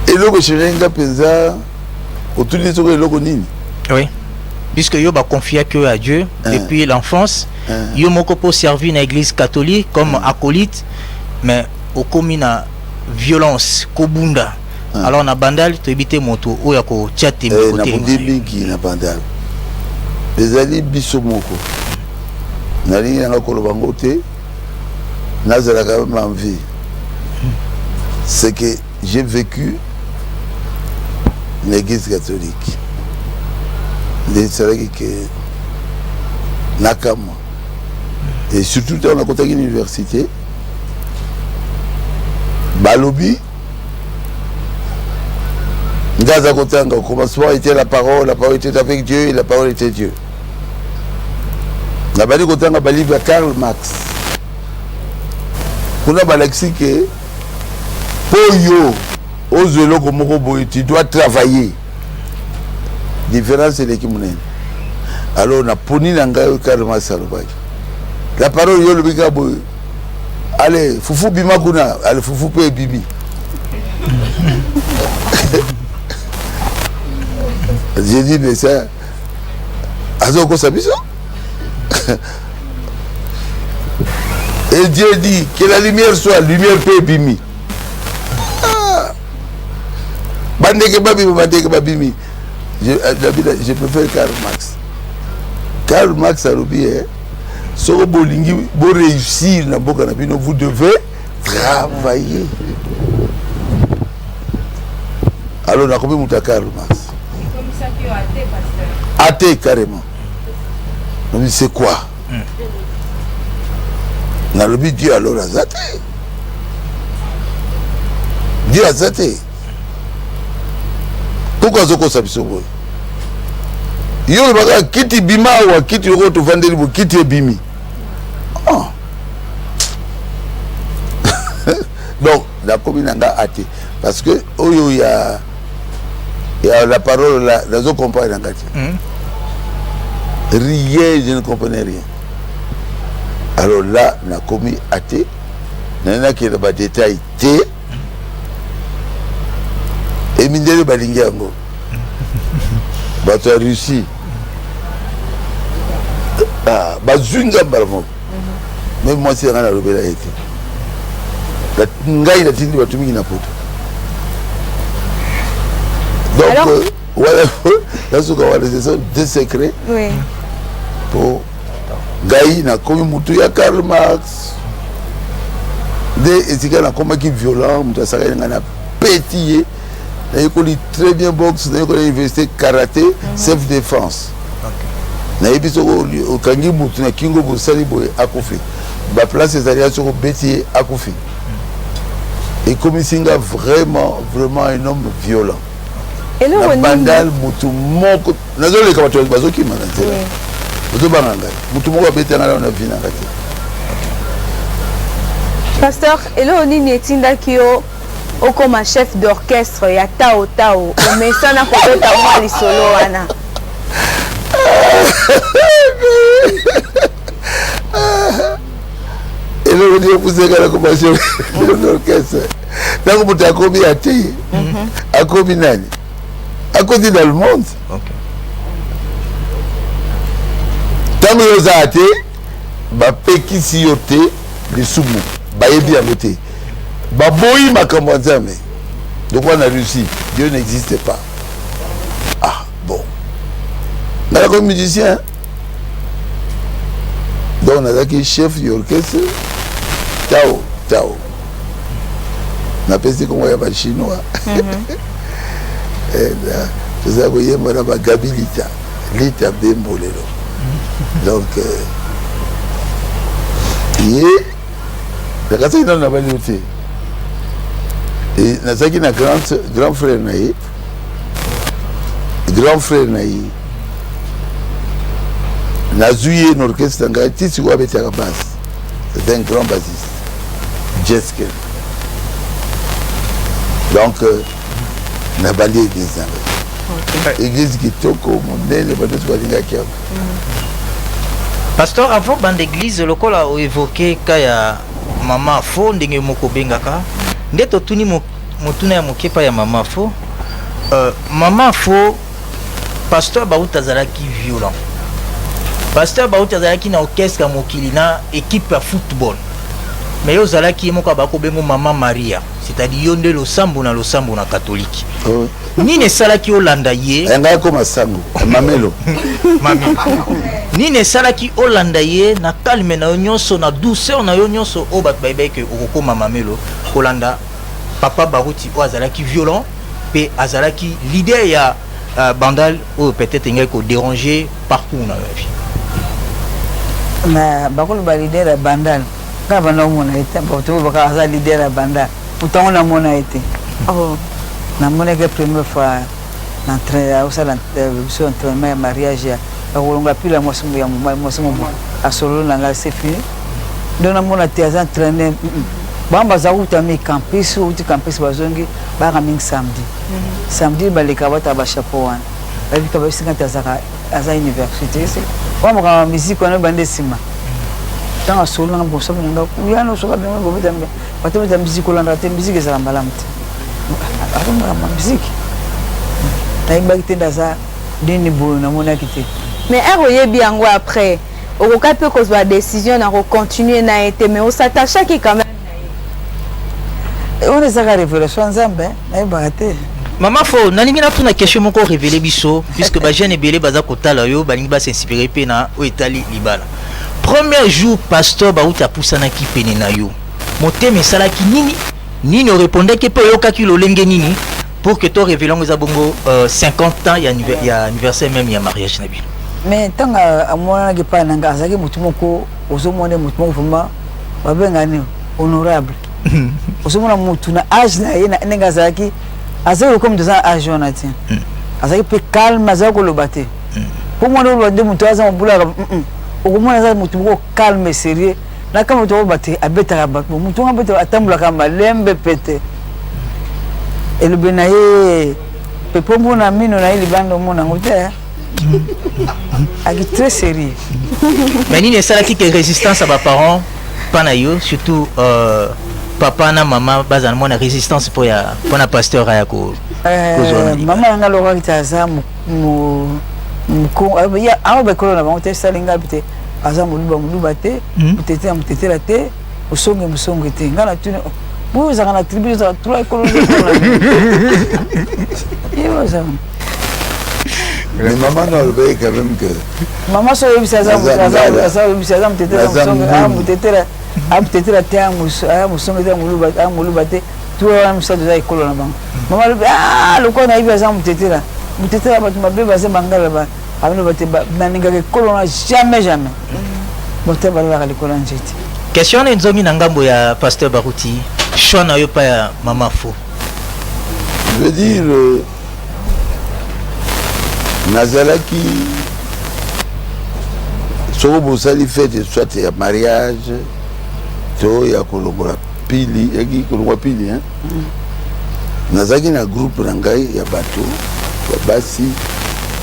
eloko chirenga penza autour de ce eloko nini. Oui, puisque yo ba confier que à Dieu depuis l'enfance, yo moko po servir dans l'église catholique comme acolyte, mais au comina violence kobunda alors na bandal to ebité moto oya ko tchate na bindiki na bandal les ali biso moko na ligne na ko lobango te nazala quand même en vie. C'est que j'ai vécu l'église catholique les salaki que nakama et surtout dans la côté de l'université Balobi Gaza Kotanga, au commencement était la parole était avec Dieu et la parole était Dieu. La Bali Kotanga Bali à Karl Marx. On a balaxi que Poyo, Ozelo Komoko, tu dois travailler. Différence c'est l'équipe. Alors on a poni Nangayo Karl Marx. La parole yo le bigabo. Allez, Foufou Bimakuna, allez, Foufou Pe Bibi. J'ai dit, mais ça, Azoko Sabiso. Et Dieu dit que la lumière soit lumière Pe Bimi. bandeke babimi. Je préfère Karl Marx. Karl Marx a dit, si vous réussir dans boka na bino, vous devez travailler. Alors, on a combien de Karl Marx? Athée carrément. On dit, c'est quoi? On a le but Dieu alors a zaté. Dieu a zaté. Pourquoi Zoko Sabisobo? Yo baka kiti bima ou kiti yoko to vandeli bo kiti bimi. Oh. Donc la commune a athée parce que oyo il y a la parole là, dans autres compagnies rien, je ne comprenais rien. Alors là, on a commis athée. Il y en a qui ont des détails T. Et Mindele Balingiango. Tu as réussi. Ah, Bazunga Barmo. Même moi, c'est un rebelle a été. La Ngaï, la Tindi, va tout le monde. Donc, voilà, là, c'est des secrets. Oui. Pour Gaï, na comme Moutou, ya Karl Marx. Des étiquettes, na comme qui violent, Moutou, ça a pétillé. Il a très bien boxe, il a université karaté, self-défense. Il a au Kangi Moutou, na Kingo Boussali Boye, Akoufi. La place des alliés sur Bétier, Akoufi. Et comme Singa, vraiment un homme violent. Et le bandal Moutou, mon côté. Nous avons les camarades de Bazo qui m'ont dit. Pasteur, et là on est Tinda Kyo comme chef d'orchestre, il y a Tao Tao, mais ça n'a pas été à moi solo Anna. Et là on est poussé comme chef d'orchestre. Donc vous avez commis à T, à commis nani, à côté dans le monde. Tant que vous avez été, vous si vous avez les soumous, vous avez bien voté. Vous avez ma commandame. Donc on a réussi. Dieu n'existe pas. Ah, bon. On a comme musicien. Donc on a dit chef d'orchestre. Tao, Tao. On a pensé comment il y a pas de chinois. Et là, je sais qu'il y a Gabi Lita. Lita Bembolero. Donc, il y a des gens qui ont été. Et il y a des grand frère. Grand frère. Il a joué un orchestre. C'est un grand bassiste. Jeskel. Donc, il a balayé des années. L'église qui est au monde, Pasteur, avant bande d'église, le col a évoqué Kaya Mama Fo, Ndenge Moko Bengaka. Ndeto Tuni Motuna Mokepa ya Mama Fo. Mama Fo, Pasteur Baouta Zalaki violent. Pasteur Baouta Zalaki na orchestre Mokilina, équipe à football. Mais yo Zalaki Moka Bako Bengo Mama Maria. C'est-à-dire Yonde lo sambo na catholique. Nine salaki Olanda ye. Nga comme sango, mamelo. Mami. Nine salaki Olanda ye na calme na nyonso na douceur na nyonso o bat baybay ke okoko mamelo Olanda papa Barouti o azalaki violent pe azalaki leader ya bandal ou peut-être ngai ko déranger partout na vie. Na bakolo ba leader ya bandal. Ka bana mona été pour baka azali leader ya bandal. Pourtant on a mon été. Oh. Na mona que première fois l'entrée au salon sur un mariage à Olonga pila mosumu ya mosumu à solo na c'est fini. Donc na mona théâtre entraîner bamba za utami campus ou campus bazongi ba coming samedi. Samedi ba les kabata ba chapeau wana. Ba bika ba 50 à université c'est. Bamba ka musique on bande sima. Dans la solo na bossa na ya no so ka bema bo bitambe. Patemo ta musique olanda te musique za mbalamte. Ma musique. Taïba qui dans ça deni bo na mona kité. Mais eroye biango après au cas peut cause la décision na continuer na été mais on s'attache qui quand même on est à la révélation Nzambe na ibate Maman fo nalingi na tuna question moko révéler biso puisque ba jeune ebele baza kotala yo balingi ba s'inspirer pe na o etali libala. Premier jour pasteur ba uta pusana ki pene na yo. Motema sala ki nini répondait que pe yokaki lolenge nini pour que toi révélant aux abongo 50 ans il y a anniversaire même il y a mariage na bi. Mais tant à moi que pas nanga azaki mutu moko ozomone mutu moko vraiment babengani honorable. Ozomona mutu na âge na ye na nanga azaki azaki comme deux ans âge on a tient. Azaki pe calme azaki ko lobate. Pour moi le de mutu aza mbula okomona azaki mutu moko calme et sérieux. Na kama mutu obate abeta ba mutu ngabeta atambula kama lembe pete. Et le benaye pepo mona mino na ili bando mona ngote. Très sérieux. Mais il y a ça qui est résistance à mes parents, pas naïo, surtout papa na maman, bazan mon résistance pour na pasteur à ko. Maman na lora kitaza mu ko ya abe ko na bango te salinga bite aza muluba te mutete la te musonge te ngana tune bu za kana tribu za trois écoles. Mais maman n'a pas quand même que. Maman soit eu ça peut-être la terre moulubate tout le ça de école là bas. Maman le quoi na iba ça peut-être là ba bébé ba mangala ba avec le ba naninga que colon jamais. Bote ba la l'école en jeti. Question na nzomi na ngambo ya pasteur Baruti. Shona yo pa ya maman fo. Je veux dire Nazalaki soko bosali fête soit ya mariage to ya kolongola pili eki kolongola pili hein nazaki na groupe na ngai ya bato ya basi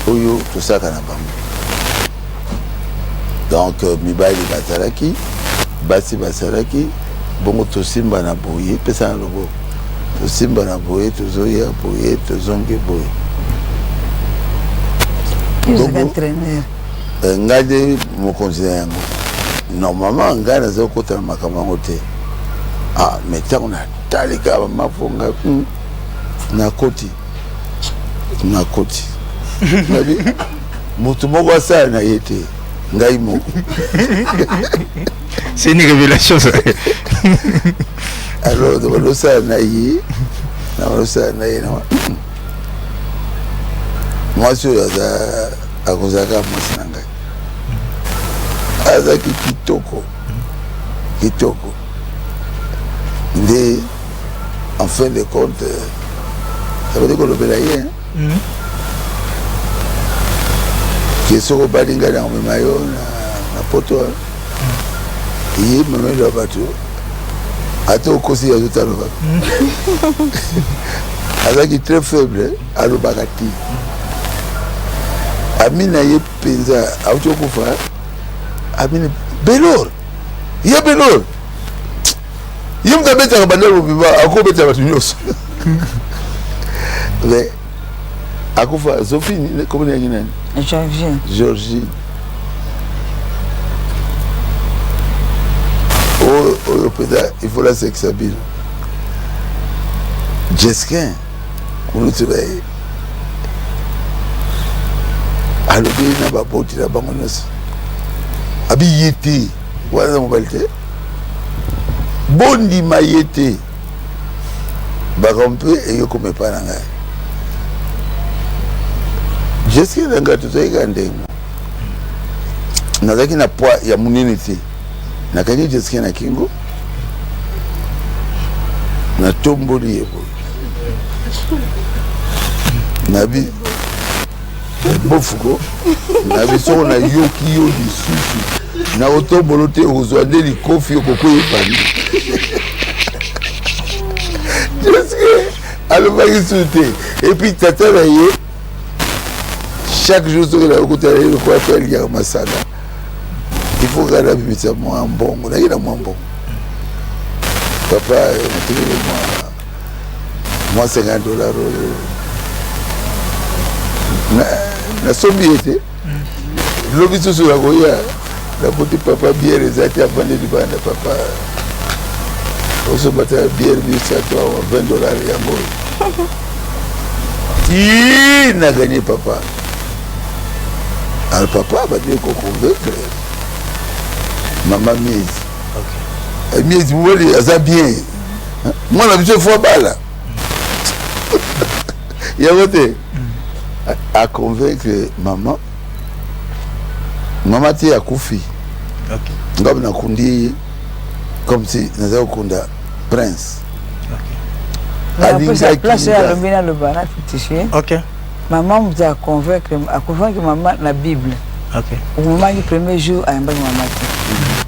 oyo tosaka na bango donc mibali bazalaki basi bazalaki bongo tosimba na boye pesa na lobo tosimba na boye tozoya boye tozonge boye. Ngade mon conseiller normalement ngana zo kota makambo te ah mais tant on a talika mafonga na koti nabi mutu moko sa na yete ngai moko c'est une révélation ça. Alors de ça na yi na ça na yi na moi sur à Kozaka Masinanga. Azaki Kitoko. Mais en fin de compte, ça veut dire qu'on le bélaye. Qui est sur le balinga dans le maillot, na poto. Il est même le bateau. Ato kosi ya tout à l'heure. Azaki très faible, à l'obagati. Amina ye penza autokufa Amina Belor ya Belor yim ka beta ka bandalo biba akobeta batu nyos mais akufa Sophie comment est ngina Georgie oh peut-être il faut la sexabile Jessica on le travaille alobi na baboti na bango nyonso abi yete wana mobali te bondima yete bakampe eyokomepa na ngai jeske na ngai tozoyika ndenge nazalaki na poids ya monene te nakaki jeske na kingo natomboli ye boye nabi bofuko na biso na yoki yo lisusu na otombolo te ozwa nde likofi okokoyebani jeske alobaki su te epuis tata na ye chaque jour soki na okotala ye lokola to alingaka masanga il faut kaka nabimisa mwa mbongo naye na mwa mbongo papa natekele mwa $50 oyo na sombi ete lobi susu la koya la poti papa bière ezati avandi libanda papa oso bata bière $100 $20 yango Il n'a gagné papa. Alors papa va dire qu'on convaincre. Maman mise. Ok. Mise, vous voyez, ça bien. Moi, la vie, fois balle. Il y a voté. À convaincre maman. Maman, tu es à Koufi. Ok. Comme on a kundi, comme si nous avons kundi prince. Après sa place à l'obéna le banat fétiché. Ok. Maman vous a convaincre maman la Bible. Ok. Au moment du premier jour, à un maman.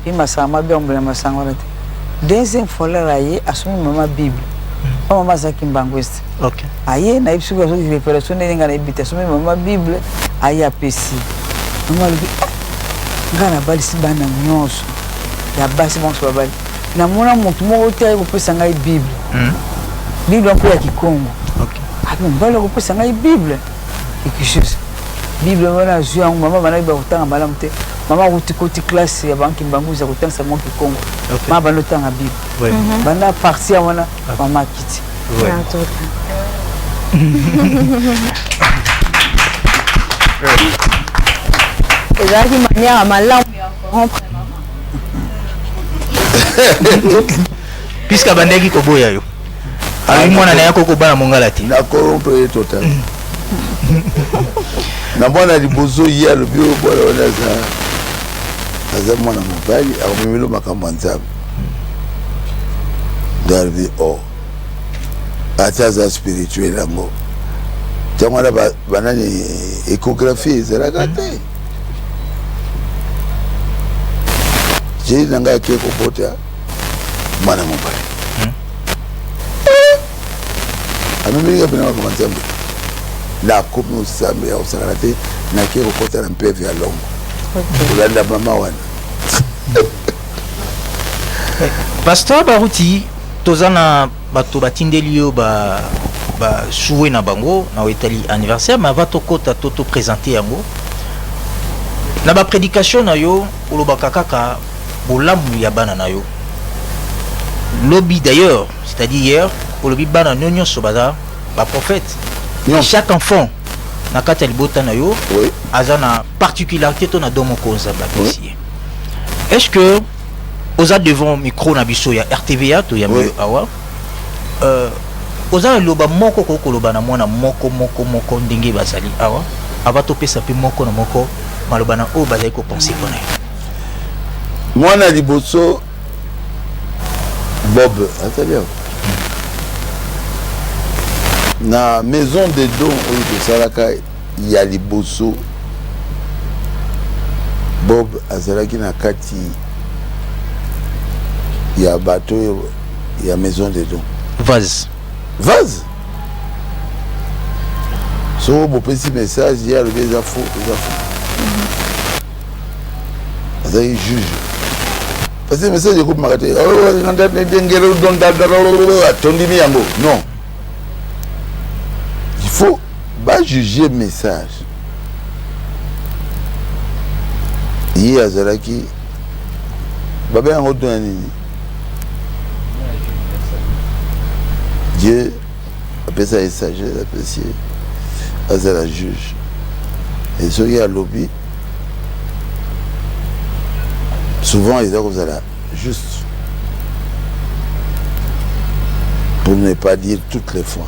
Il m'a sama bien on ma sangwala. Deuxième fois là aye assume maman Bible. Maman ça qui mbangwest. Ok. Aye na ibsu ko so révélation ninga na ibita assume maman Bible aye apesi. Maman lui ngana bali sibana nyonso. Ya basi bon so bali. Na mona mutu mo otaye ko pesa ngai Bible. Bible en ya Kikongo. OK. Ah bon, balo ko pesa ngai Bible. Quelque chose. Bible wana zuya maman bana ba kutanga malamu te. Maman koti classe ya banki mbanguza kutanga sa mo Kikongo. Maman bano tanga Bible. Oui. Bana partir wana maman kiti. Oui. Et là qui manière à malamu ya rompre maman. Puisque bandeki ko boya yo. Ali mwana na yako ko bana mongala ti. Na corrompre total. Na mwana libozo ya le bio bola wana za mwana mobali akomimelo makambo nzambe. Darbi o. Ataza spirituel yango. Tango na banani échographie zela gate. J'ai nanga ke ko bota mwana mobali. Amemiliga pena kwa nzambe. La komi usambe ya usakarate na kiko kota na mpevi ya longo. Ulanda mama wana. Pasteur Baruti tozana bato batindeli yo ba souwe na bango na wetali anniversaire ma va tokota toto présenter yango. Na ba prédication na yo olobaka kaka bolamu ya bana na yo. Lobby d'ailleurs, c'est-à-dire hier olobi bana nyonyo sobaza ba prophète. Chaque enfant na kata libota na yo azana particularité to na domo konza ba ici. Est-ce que oza devant micro na biso ya RTVA to ya mieux awa oza loba moko ko loba na mwana moko ndenge bazali awa ava to pesa pe moko na moko maloba na o bazali ko penser kona mwana liboso Bob atali na maison de dons de Salaka ya liboso Bob azalaki na kati ya bateau ya maison de dons vase so bo petit message ya le des faux azali juge parce que message ko makate nganda ndengelo don atondimi yango non. Il faut pas juger message. Hier azalaki baba yango donani. Dieu appelle ça sagesse, apprécié. Azala juge. Et ce qui a lobby souvent ils ont là juste pour ne pas dire toutes les fois.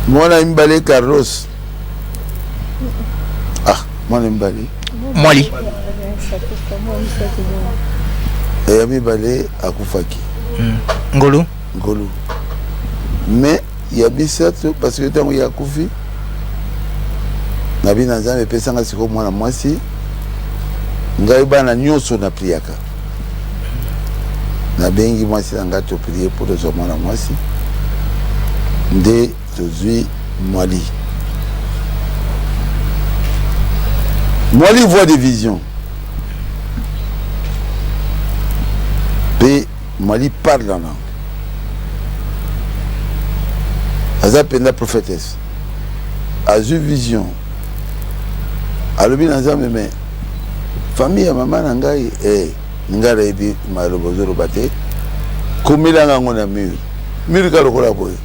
Moi, on a Carlos. Ah, moi, on a Mwali. Et on a Akufaki. Ngolu. Mais il y a Bissato parce que tant qu'il y a Koufi, Nabi Nazam et Pesanga Siko Mwana Mwasi, Ngaiba na Nyoso na priaka. Nabengi Mwasi Nangato prier pour les hommes Mwana Mwasi. Nde Tozui Mwali. Mwali voit des visions. Puis Mwali parle en langue. Azapenda prophétesse. Azu vision. Alobi Nazam mais famille ya maman nangai ngara ebi malobozoro bate komela ngango na mur. Mur ka lokola boye.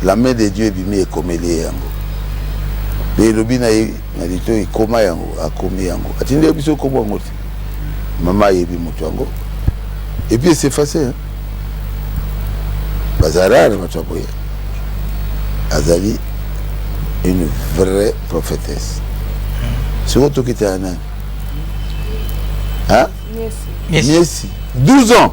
la main de Dieu ebimi ekomeli yango pe elobi na ye na lito ekoma yango akomi yango atindi biso kombo yango te mama yebi moto yango et puis c'est facile bazarara moto boye azali une vraie prophétesse siko tokita ya nani hein Niesi 12 ans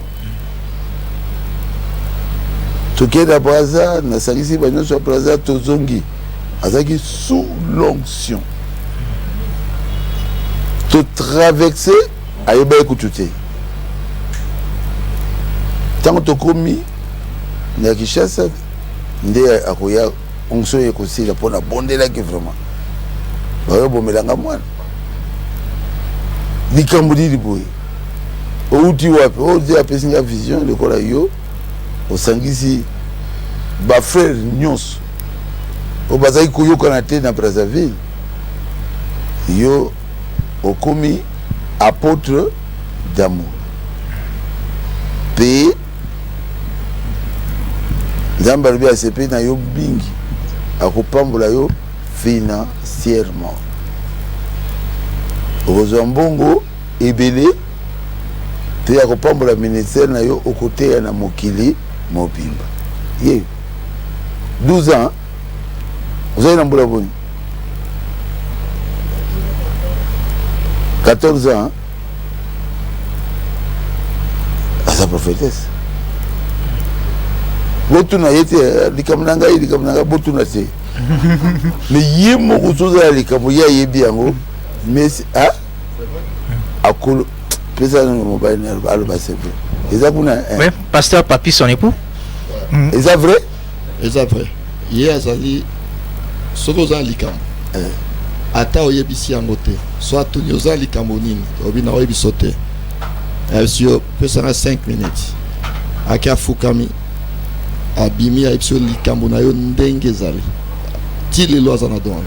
tokenda braza nasangisi banyonso ya braza tozongi azalaki sous l'onction totraverse ayeba ekutu te ntango tokomi na Kinshasa nde akoya onction ekosila mpona bondelaki vraiment bayobomelanga mwana likambo lili boye outi wapi odi apesinga vision lokola yo osangisi bafrère nyonso oyo bazalaki koyokana te na Brazzaville yo okomi apôtre d'amour mpe nzambe alobi asepe na yo mingi akopambola yo financièrement okozwa mbongo ebele mpe akopambola ministère na yo okoteya na mokili mobimba ye 12 ans ozali na mbula boni 14 ans aza prophétesse botuna ye te likambo na ngai botuna te mais ye moko tozala likambo ye ayebi yango mais akolo pesa na mobile aloba c'est vrai eza kuna pasteur Papi son époux eza vrai ye azali soki oza likambo ata oyebisi yango te so atuni oza likambo nini obi na oyebiso te sio pesanga 5 minutes aki afukami abimi ayebisi likambo na yo ndenge ezali ti lelo aza na dongo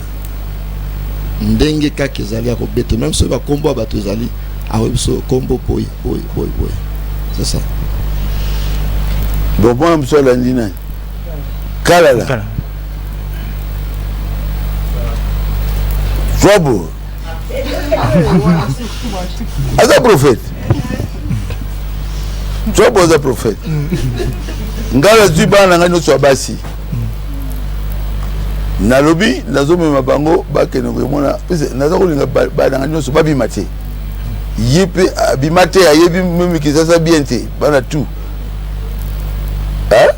ndenge kaka ezali akobete même soki bakombo ya bato ezali akoyebiso kombo boye c'est ça bon mwana mosu alandi nani kalala Trouble. As a prophet. Trouble as a prophet. Ngala zuba na ngano so basi. Nalobi nazome mabango bakene ngomona pese nazako linga ba na ngano so babi mate. Yepe abimate ayebi mimi kisasa biente bana tout. Hein?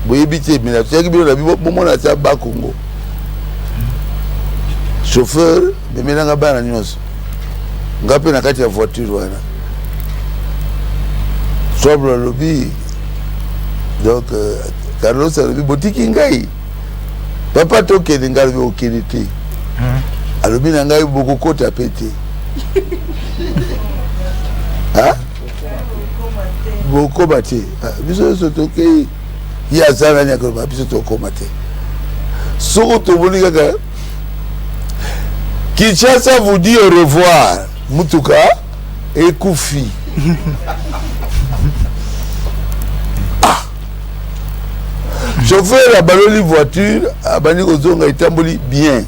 Boyebite mina tsaki bilo na bibo bomona sa ba Congo. Chauffeur de melanga bana nyonso ngape na kati ya voiture wana sobre lobby donc Carlos alobi botiki ngai papa toke ngai be okilité alobi na ngai bokokota pete ah boko bate biso so toke ya zana nya ko biso to komate soko to boni kaka Kinshasa vous dit au revoir. Mutuka et Koufi. Ah. Chauffeur a ballonné voiture, a banni aux zonga itamboli bien.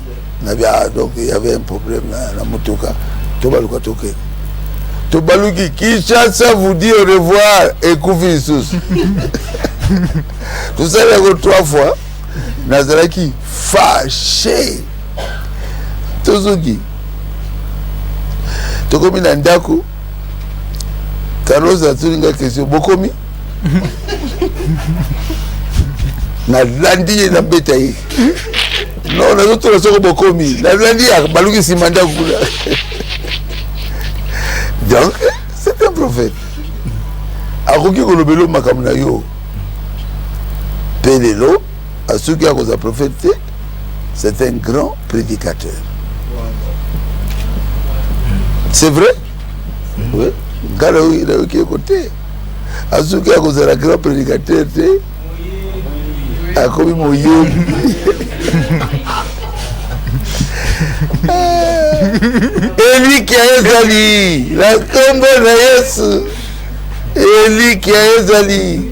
Donc il y avait un problème là, la Mutuka. Tobaluka toke. Tobaluki Kinshasa vous dit au revoir et Koufi sous. Tout ça il y a 3 fois. Nazaraki fâché. Tozogi tokomi na ndako Carlos atulinga question bokomi na landi na beta yi non na zoto la soko bokomi na landi ya baluki simanda kula donc c'est un prophète akoki kolobelo makambo na yo pelelo asuki akoza prophète c'est un grand prédicateur. C'est vrai? Oui. Car il a eu qui côté. À ce qui a causé la grande prédicateur, a commis mon yo. Eli qui a ezali, la combo na Yesu. Eli qui a ezali.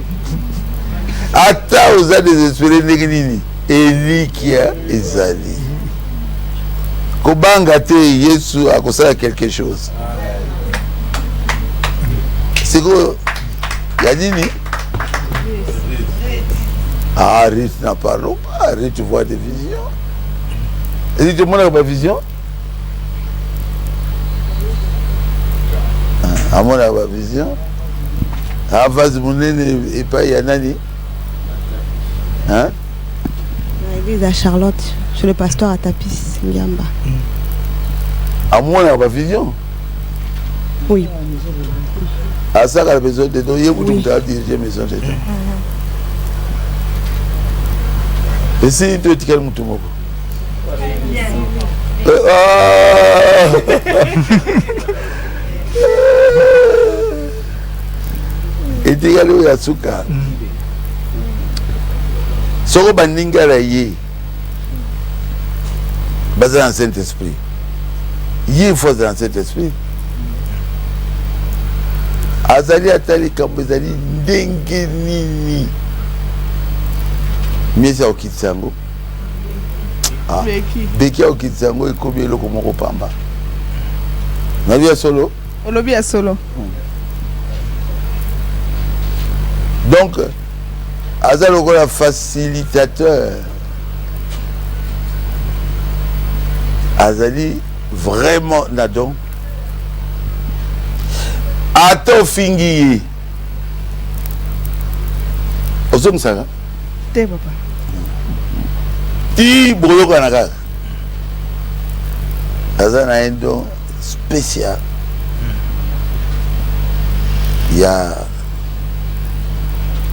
ata oza désespéré ndenge nini elikia ezali kobanga te Yesu akosala quelque chose sikoyo ya nini Arrête, n'en parlons pas. Arrête, tu vois des visions. Et tu montres ma vision. À mon vision. À face de mon et pas Yanani. Hein? L'église à Charlotte, chez le pasteur à Tapis, Ngamba. À mon vision. Oui. À ça, la maison de Dieu, vous devez diriger la maison de Dieu. Et si tu es quel mouton? Et tu es allé à Souka. Soro bandinga la yé. Basé dans le Saint-Esprit. Yé force dans le Saint-Esprit. Azali atali kambezali ndenge nini. Miesa okitsango. Ah. Beki okitsango ekobi eloko moko pamba. Na via solo. Olobi ya solo. Donc Azali lokola facilitateur. Azali vraiment nadon. Ato fingi. Ozom sanga. Te papa. Ti bolo kanaka. Azana un don spécial. Il y a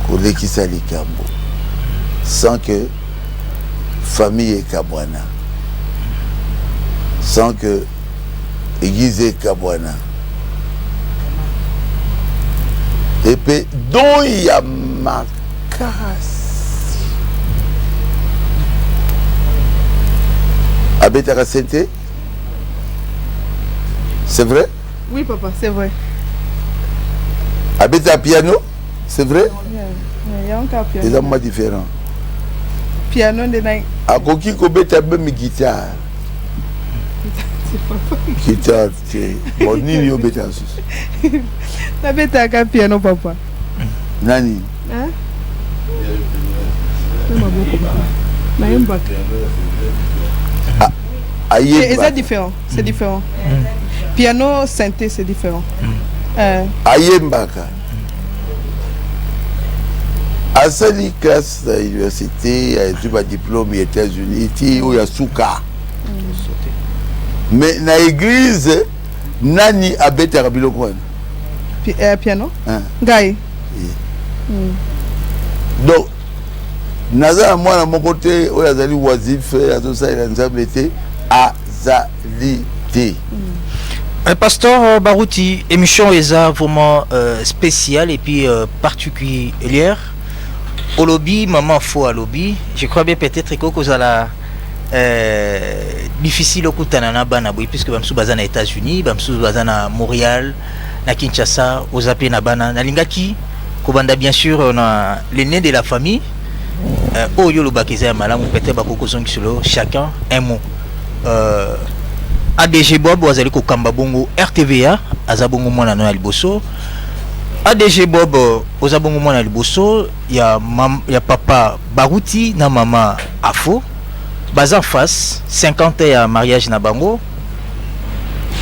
Kolekisa Likambo. Sans que famille et Kabwana. Sans que église et Kabwana. Et puis, dont il y a ma casse. Abetaka Sente. C'est vrai? Oui, papa, c'est vrai. Abeta piano. C'est vrai? Il y a encore piano. Des amants différents. Piano de nain. A koki ko beta même guitare. Guitare, c'est bon nini yo beta sus. Na beta ka piano papa. Nani? Hein? C'est ma beaucoup papa. Na yemba. Aye. C'est différent, c'est différent. Piano synthé c'est différent. Ayembaka. Asali classe à l'université, a eu un diplôme aux États-Unis, il y a Souka. Mais dans l'église, nani abete rabilo quoi? Piano? Gaï. Donc, naza moi à mon côté, où azali wazif, azosa il a nzabete azalité. Pasteur Barouti, émission est vraiment spéciale et puis particulière. Au lobby, maman faux à lobby. Je crois bien peut-être que vous allez difficile au coup de banaboui puisque bamsou bazana aux États-Unis, bamsou bazana à Montréal, na Kinshasa, aux appels na bana na lingaki, kobanda bien sûr on a l'aîné de la famille. Au yolo bakeza malam peut-être bakoko zongi solo chacun un mot. ADG Bob wazali ko kamba bongo RTVA azabongo mwana no ya liboso. ADG Bob ozabongo mwana liboso ya papa Barouti na mama Afo baza en face 50 ans ya mariage na bango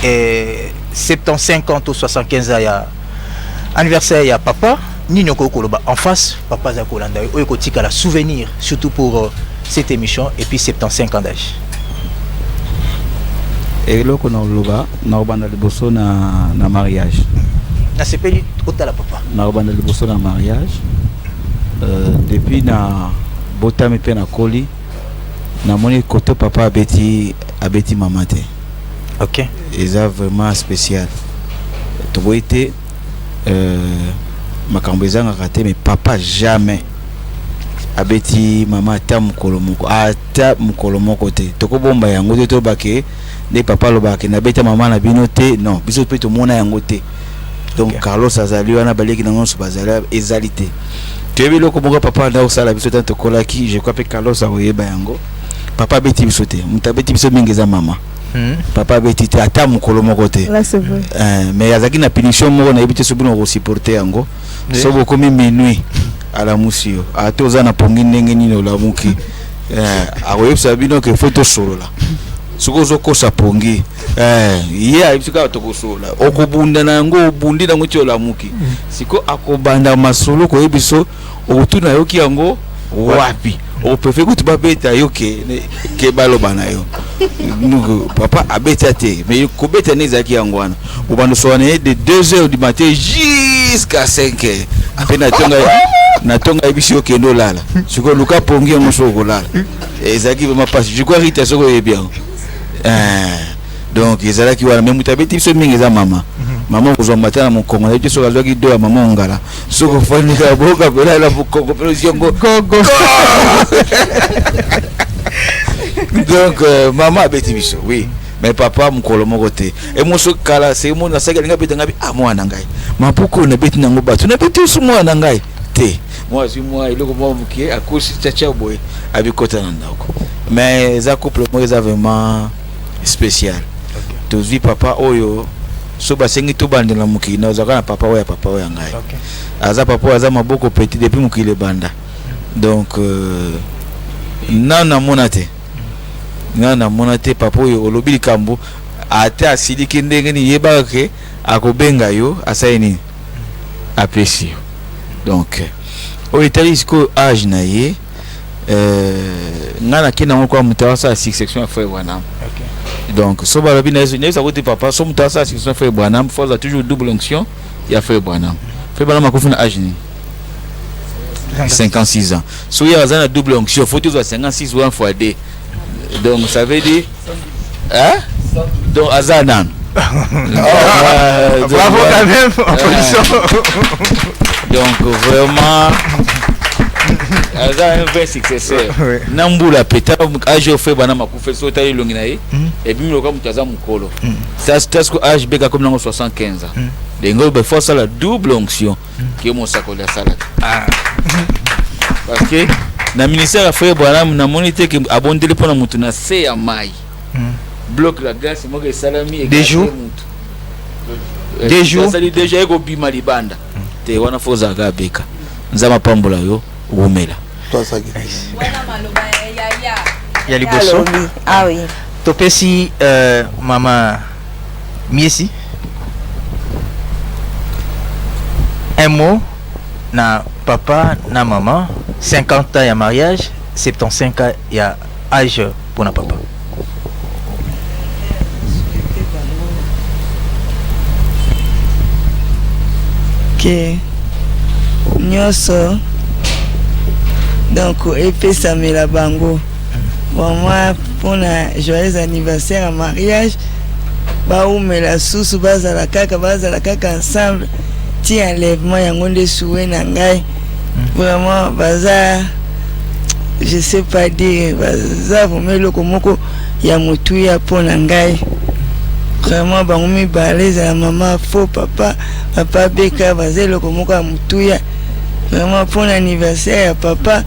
et 75 ans ou 75 ans ya anniversaire ya papa nino ko koloba en face papa za kolanda oyo ko tika la souvenir surtout pour cette émission et puis 75 ans d'âge. Et là qu'on a loba na obanda liboso na mariage. Na sepeli otala papa. Na obanda liboso na mariage. Depuis na botame pe na koli na moni côté papa abeti maman te. OK. Et ça vraiment spécial. Tu vois été makambo ezanga raté mais papa jamais abeti maman ata mukolo moko te. Toko bomba yango te to bake les papa lobake na beta maman na bino te non biso pe to mona yango te. Donc okay. Carlos azali wana baleki nango so bazali ezalité Tu as vu le comment papa n'a pas la biso tant kolaki, je crois que Carlos a oué bayango. Papa beti bisote, muta beti biso mingeza mama. Papa beti te ata mukolo moko te. Là c'est vrai. Mais azaki na punition moko na ebité so bino ko supporter yango. So boko mi minuit à la musio. Atoza na pongi ndenge nini la muki. Akoyebisa bino ke photo solo la. Soko zoko sa pongi. Iya ibisuka tokosola. Okobunda na yango obundi na ngoti la muki. Siko akobanda masolo ko yebiso otuna yoki yango wapi. On préfère que tu vas bêter que baloba na yo. Papa a bêté mais ko bêter nezaki yangwana. On va nous soigner de 2h du matin jusqu'à 5h. Après na tonga ebisi okendo lala. Siko luka pongi ngo soko lala. Ezaki vraiment pas. Je crois rita soko est bien. Donc ezalaki wana même mutabeti biso mingi za mama. Maman vous en matin mon Congo, je suis allé deux à maman ngala. Soko fani ka boka bela la Congo production go. Donc maman beti biso, oui. Mais papa mukolo moko te. Et mon so kala c'est mon na saka nga beti ngabi ah mwana ngai. Mapoko na beti nango batu na beti su mwana ngai. Te. Moi je moi iloko mo mukie à cause chacha boy abikota na ndako. Mais za couple mo za vraiment spécial. Tu vis papa oyo so basengi to bandela mukina ozaka na papa oya ngai. Okay. Aza papa aza maboko petit depuis mukile banda. Donc nana monate papa oyo olobi likambo ate asiliki ndenge ni yeba ke akobenga yo asaini apprécie. Donc o italis ko âge na ye ngana kina ngoko mutawasa 6 section frère wana. Okay. Donc so balobi na yesu côté papa so mutawasa 6 section frère wana faut toujours double onction ya frère wana. Frère wana makofuna âge ni 56 ans. So ya zana double onction faut toujours 56 ou 1 fois 2. Donc ça veut dire hein? Donc azanan. Bravo quand même. Donc vraiment aza un vrai successeur. Nambula peta age fait bana makufa so tali longi na ye et puis loka mutaza mukolo. Ça c'est ce que age beka comme nango 75 ans. Dengo be force la double onction qui est mon sacola salade. Parce que na ministère affaire bana na monité que abondeli pona mutu na se ya mai. Bloque la glace mo ke salami et des jours ça dit déjà ego bima libanda. Te wana foza ga beka. Nzama pambola yo umela. Toi ça qui. Ya liboso. Ah oui. Topesi maman Miesi. Un mot na papa na maman 50 ans ya mariage 75 ans ya âge pour na papa. Que nyonso donc epesamela bango vraiment mpona joyeux anniversaire à mariage baumela susu bazala kaka ensemble ti enlèvement yango nde souhait na ngai vraiment baza je sais pas dire baza vraiment eloko moko ya motuya mpona ngai vraiment bango mibale ezala mama fo papa beka baza eloko moko ya motuya vraiment mpona anniversaire ya papa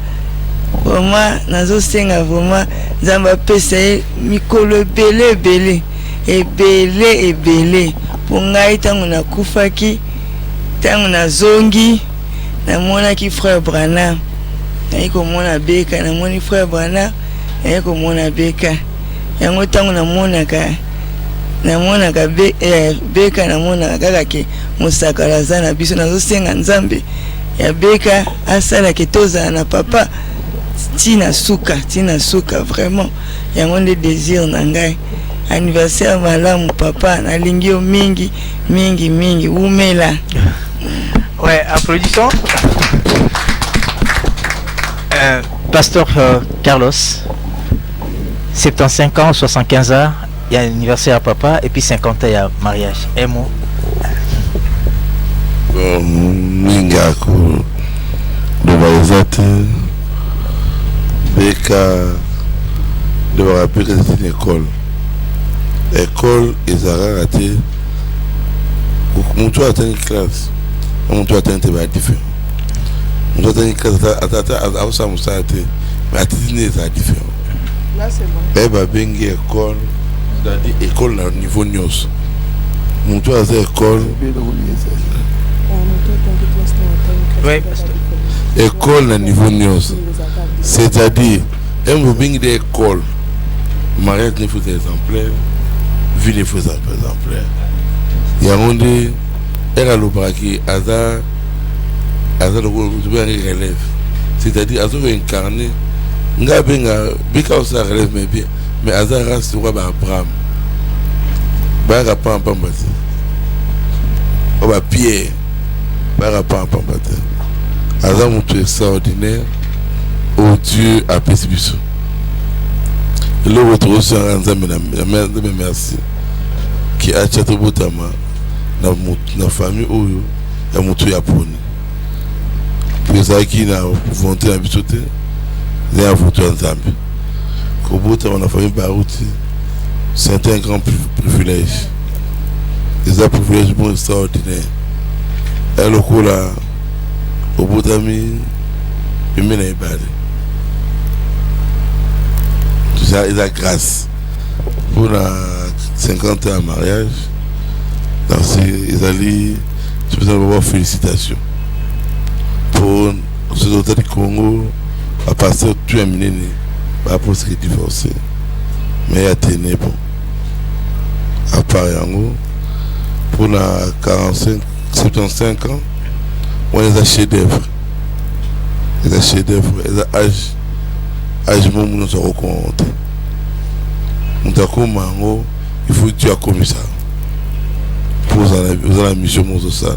vraiment nazosenga vraiment nzambe apesa ye mikolo ebele mpo ngai ntango nakufaki ntango nazongi namonaki frère Branham nayi komona beka namoni frère Branham nayi komona beka yango ntango namonaka beka namonaka kaka ke mosakala aza na biso nazosenga nzambe ya beka asalaki tozala na papa tina suka vraiment yango nde désir na ngai anniversaire malamu papa nalingi yo mingi umela. Ouais, applaudissons. Pasteur Carlos, 75 ans, 75 ans, il y a l'anniversaire à papa et puis 50 ans il y a mariage. Un mot. Mingako de Baizate Beka de rappeler que c'est une école ils ont raté mon toit atteint une classe mon toit atteint des différents On doit dire que ça mais à Tizine, c'est différent. Là, c'est bon. Eh bien, bien, école, c'est-à-dire école au niveau Nyos. Mon toit, c'est école. Oui, pasteur. École au niveau Nyos. C'est-à-dire, un mobbing d'école. Mariage ne faut exemplaire, vie ne faut exemplaire. Il y a un monde, elle a le bras qui a le relève. C'est-à-dire, elle a incarné. Nga benga bika osa relève mais bien mais azara c'est quoi ba Abraham ba rapam pambati o ba Pierre ba rapam pambati azara mutu extraordinaire au Dieu a pésibiso et le retour sur Nzambe na merci qui a chato botama na famille oyo ya mutu ya poni pour na volonté na bisote il y a un photo en Zambie. Kobuta, on a fait Barouti. C'est un grand privilège. C'est un privilège bon extraordinaire. Et le coup là, au bout d'amis, il mène à Ibade. Il a grâce. Pour la 50 ans de mariage, dans ces alliés, je peux avoir félicitations. Pour ce hôtel du Congo, à passer tout un minute pour se divorcer mais il y a tenu bon à part yango pour la 45 75 ans on est à chef d'œuvre les chefs d'œuvre les âge mon nous se rencontre on t'a comme il faut Dieu comme ça pour la mission mon ça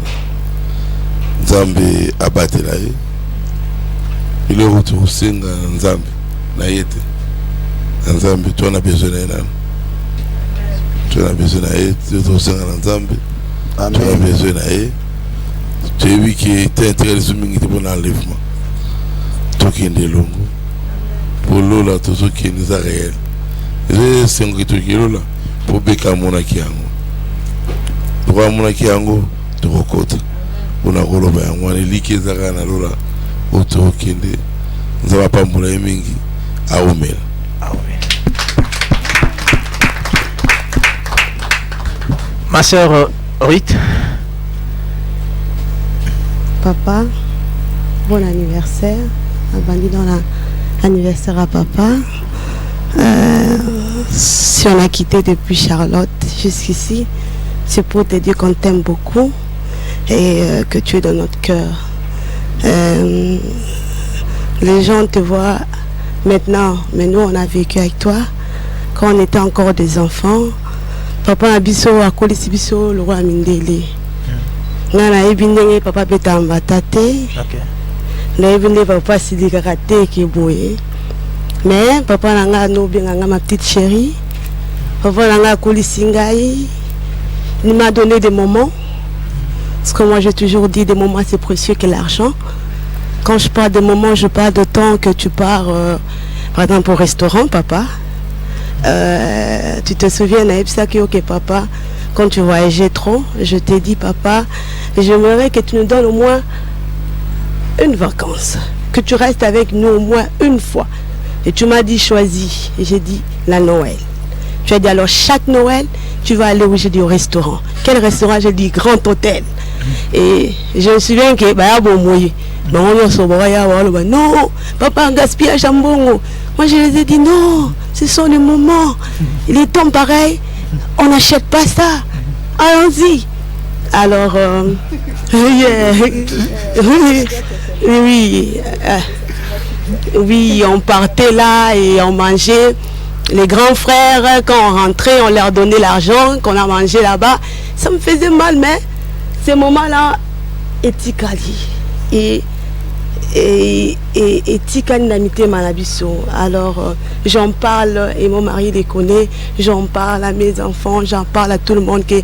Nzambe abattre là il est retour aussi dans Nzambe na yete Nzambe tu as besoin d'un tu as besoin d'un tu as besoin d'un Nzambe tu as besoin d'un tu es lui qui est intéressé mingi pour l'enlèvement tout qui est de longo pour l'eau là tout ce qui nous a réel les 5 tout qui là pour beka mona kiango droit mona kiango de recote on a roloba yango les liki zaka na lola auto kende nous avons pas moulé mingi à Omel. Ma soeur Ruth. Papa, bon anniversaire. Abandi dans l'anniversaire à papa. Si on a quitté depuis Charlotte jusqu'ici, c'est pour te dire qu'on t'aime beaucoup et que tu es dans notre cœur. Les gens te voient maintenant, mais nous on a vécu avec toi quand on était encore des enfants. Papa abiso akolisi biso le roi Mindele. Nana ebindenge papa betamba tate. Na ebinde papa silika kate ki boye. Mais papa nanga no benga ma petite chérie. Papa nanga akolisi ngai. Il m'a donné des moments. Parce que moi j'ai toujours dit des moments c'est précieux que l'argent. Quand je parle de moments, je parle de temps que tu pars, par exemple, au restaurant, papa. Tu te souviens, ok, papa, quand tu voyageais trop, je t'ai dit, papa, j'aimerais que tu nous donnes au moins une vacance, que tu restes avec nous au moins une fois. Et tu m'as dit, choisis. Et j'ai dit, la Noël. Tu as dit, alors chaque Noël, tu vas aller où? J'ai dit, au restaurant. Quel restaurant? J'ai dit, Grand Hôtel. Et je me souviens que, non, papa, gaspillage à Mbongo. Moi, je les ai dit, non, ce sont les moments. Les temps pareils, on n'achète pas ça. Allons-y. Alors, oui, on partait là et on mangeait. Les grands frères, quand on rentrait, on leur donnait l'argent qu'on a mangé là-bas. Ça me faisait mal, mais ces moments-là, et Tikani Namité Malabiso. Alors j'en parle et mon mari les connaît, j'en parle à mes enfants, j'en parle à tout le monde que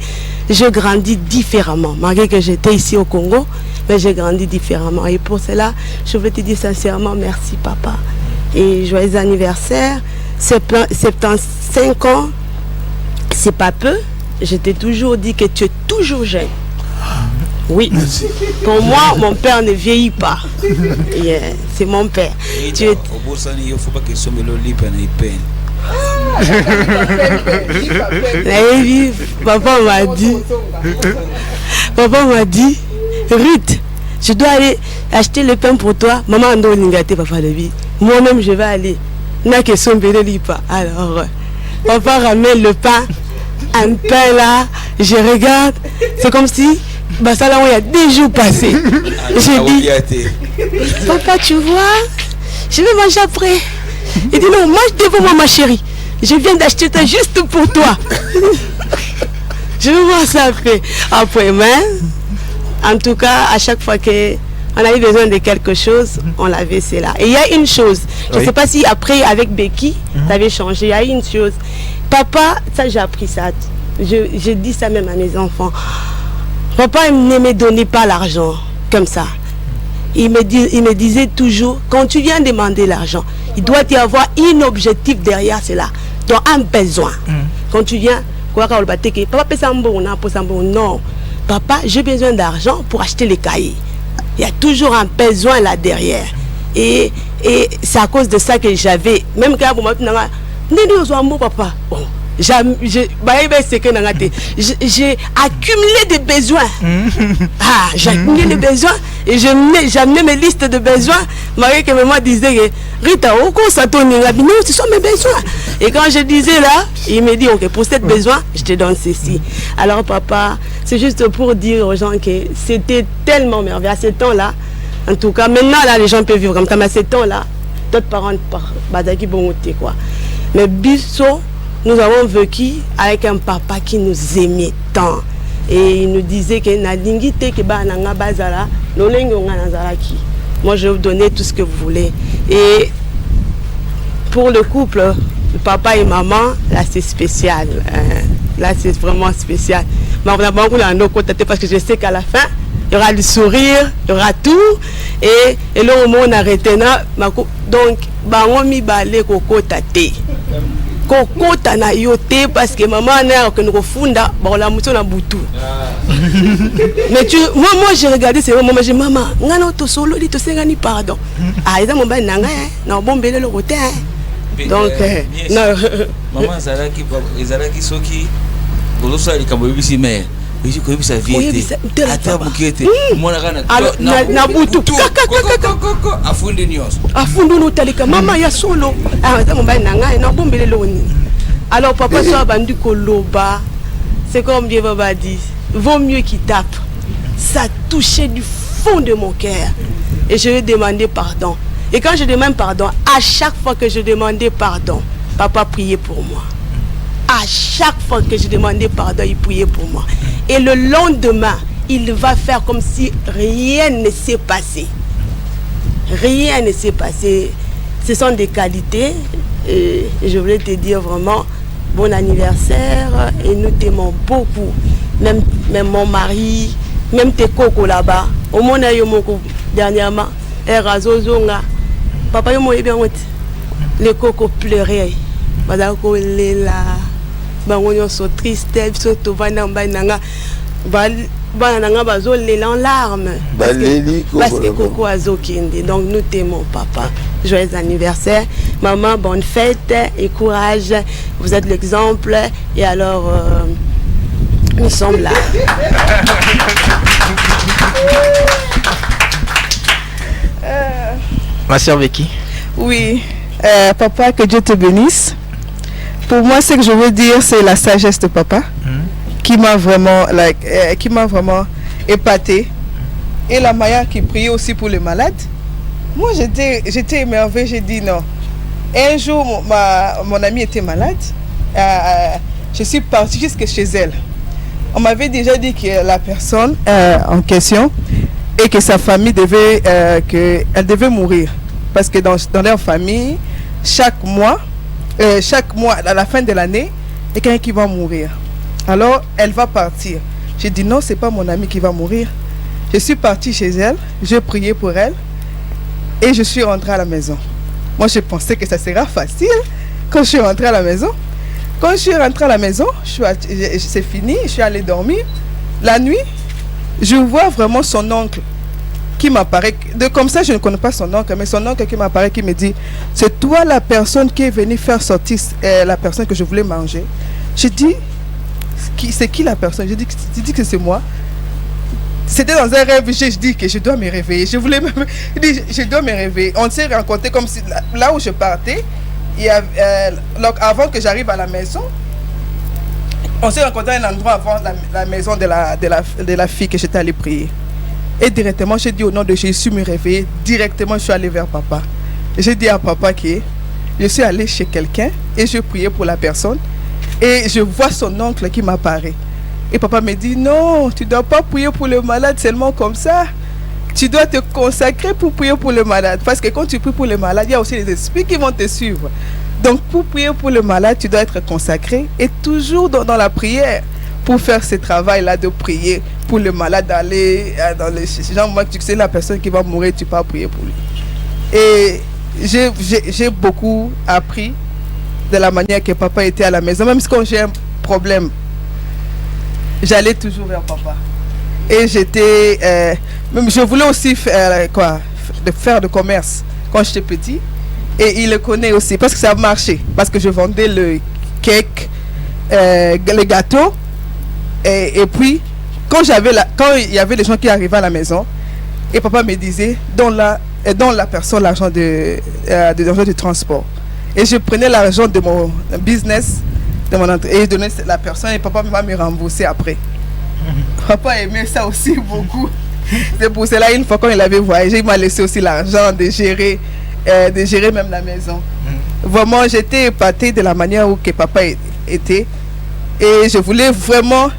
je grandis différemment. Malgré que j'étais ici au Congo, mais j'ai grandi différemment. Et pour cela, je veux te dire sincèrement merci papa. Et joyeux anniversaire. 75 ans, c'est pas peu. Je t'ai toujours dit que tu es toujours jeune. Oui. Pour moi, mon père ne vieillit pas. Yeah, c'est mon père. Tu es... Il faut pas que ce melo lipe na peine. Papa m'a dit, Ruth, je dois aller acheter le pain pour toi. Maman a donné papa de vie. Moi-même, je vais aller. N'a que son bébé lipa. Alors, papa ramène le pain, un pain là. Je regarde, c'est comme si, bah ça là où il y a 10 jours passés. J'ai dit, papa, tu vois, je vais manger après. Il dit non, mange devant moi, ma chérie. Je viens d'acheter ça juste pour toi. Je vais voir ça après. Après, mais en tout cas, à chaque fois qu'on a eu besoin de quelque chose, on l'avait, c'est là. Et il y a une chose, je ne sais pas si après, avec Becky, ça avait changé. Il y a une chose. Papa, ça j'ai appris ça. Je dis ça même à mes enfants. Papa ne me donnait pas l'argent comme ça. Il me disait toujours, quand tu viens demander l'argent, il doit y avoir un objectif derrière cela, donc un besoin. Quand tu viens, papa, non, papa, j'ai besoin d'argent pour acheter les cahiers. Il y a toujours un besoin là derrière. Et c'est à cause de ça que j'avais, même quand papa, j'ai accumulé des besoins. J'ai accumulé des besoins et j'amenais mes listes de besoins. Marie que maman disait Rita, ce sont mes besoins. Et quand je disais là, il me dit ok, pour cet besoin, je te donne ceci. Alors papa, c'est juste pour dire aux gens que c'était tellement merveilleux à ce temps-là. En tout cas, maintenant là, les gens peuvent vivre comme ça, mais à ce temps-là, d'autres parents badaki bongoté quoi. Mais biso, nous avons vécu avec un papa qui nous aimait tant. Et il nous disait que moi je vais vous donner tout ce que vous voulez. Et pour le couple, papa et maman, là c'est spécial. Là c'est vraiment spécial. Parce que je sais qu'à la fin, il y aura le sourire, il y aura tout. Et là au moins on a retenu. Donc, on balé koko tate. Koko tana yote parce que maman n'a que nous funda bon la mouton na butu. Mais moi j'ai regardé c'est maman j'ai maman ngana to solo li to sengani pardon. Ah eza mon ba nanga na bombele le côté. Donc non maman zalaki soki boloso ali kambo bisi mais oui ko bisa viete ata mukete mona kana na butu afunde nyos afundu no talika mama ya solo ah eza mon ba nanga na bombele le oni. Alors papa soit bandi koloba, c'est comme Dieu va dire, vaut mieux qu'il tape. Ça touchait du fond de mon cœur. Et je lui ai demandé pardon. Et quand je demande pardon, à chaque fois que je demandais pardon, papa priait pour moi. À chaque fois que je demandais pardon, il priait pour moi. Et le lendemain, il va faire comme si rien ne s'est passé. Rien ne s'est passé. Ce sont des qualités. Et je voulais te dire vraiment bon anniversaire et nous t'aimons beaucoup. Même mon mari, même tes cocos là-bas. Au monde dernièrement, papa yo bien les cocos pleuraient. Badako lela, bangonyo so triste, so to vana nanga nanga bazo lela en larmes. Parce que coco azokinde. Donc nous t'aimons papa. Joyeux anniversaire. Maman, bonne fête et courage. Vous êtes l'exemple. Et alors, nous sommes là. Ma soeur Becky. Oui, papa, que Dieu te bénisse. Pour moi, ce que je veux dire, c'est la sagesse de papa qui m'a vraiment, épaté. Et la Maya qui priait aussi pour les malades. Moi, j'étais émerveillée, j'ai dit non. Un jour, mon amie était malade. Je suis partie jusque chez elle. On m'avait déjà dit que la personne en question et que sa famille elle devait mourir. Parce que dans leur famille, chaque mois, à la fin de l'année, il y a quelqu'un qui va mourir. Alors, elle va partir. J'ai dit non, ce n'est pas mon amie qui va mourir. Je suis partie chez elle, j'ai prié pour elle. Et je suis rentrée à la maison. Moi, je pensais que ça sera facile quand je suis rentrée à la maison. Quand je suis rentrée à la maison, c'est fini, je suis allée dormir. La nuit, je vois vraiment son oncle qui m'apparaît, comme ça je ne connais pas son oncle, mais son oncle qui m'apparaît, qui me dit, c'est toi la personne qui est venue faire sortir la personne que je voulais manger. Je dis, c'est qui la personne? Je dis que c'est moi. C'était dans un rêve, je dis que je dois me réveiller. Je voulais je dois me réveiller. On s'est rencontrés comme si, là où je partais, donc avant que j'arrive à la maison, on s'est rencontrés à un endroit avant la maison de la fille que j'étais allé prier. Et directement, j'ai dit au nom de Jésus, me réveiller. Directement, je suis allé vers papa. J'ai dit à papa que je suis allé chez quelqu'un et je priais pour la personne. Et je vois son oncle qui m'apparaît. Et papa me dit, non, tu ne dois pas prier pour le malade seulement comme ça. Tu dois te consacrer pour prier pour le malade. Parce que quand tu pries pour le malade, il y a aussi les esprits qui vont te suivre. Donc pour prier pour le malade, tu dois être consacré. Et toujours dans la prière, pour faire ce travail-là de prier pour le malade, d'aller dans les gens, moi, tu sais, la personne qui va mourir, tu peux prier pour lui. Et j'ai beaucoup appris de la manière que papa était à la maison. Même quand j'ai un problème, j'allais toujours vers papa. Et je voulais aussi faire de commerce quand j'étais petit. Et il le connaît aussi parce que ça a marché. Parce que je vendais le cake, le gâteau. Et puis, quand il y avait des gens qui arrivaient à la maison, et papa me disait, donne la personne l'argent de du transport. Et je prenais l'argent de mon business, de mon entrée, et je donnais la personne, et papa va me rembourser après. Papa aimait ça aussi beaucoup. C'est pour cela, une fois quand il avait voyagé, il m'a laissé aussi l'argent de gérer même la maison. Vraiment, j'étais épatée de la manière où que papa était. Et je voulais vraiment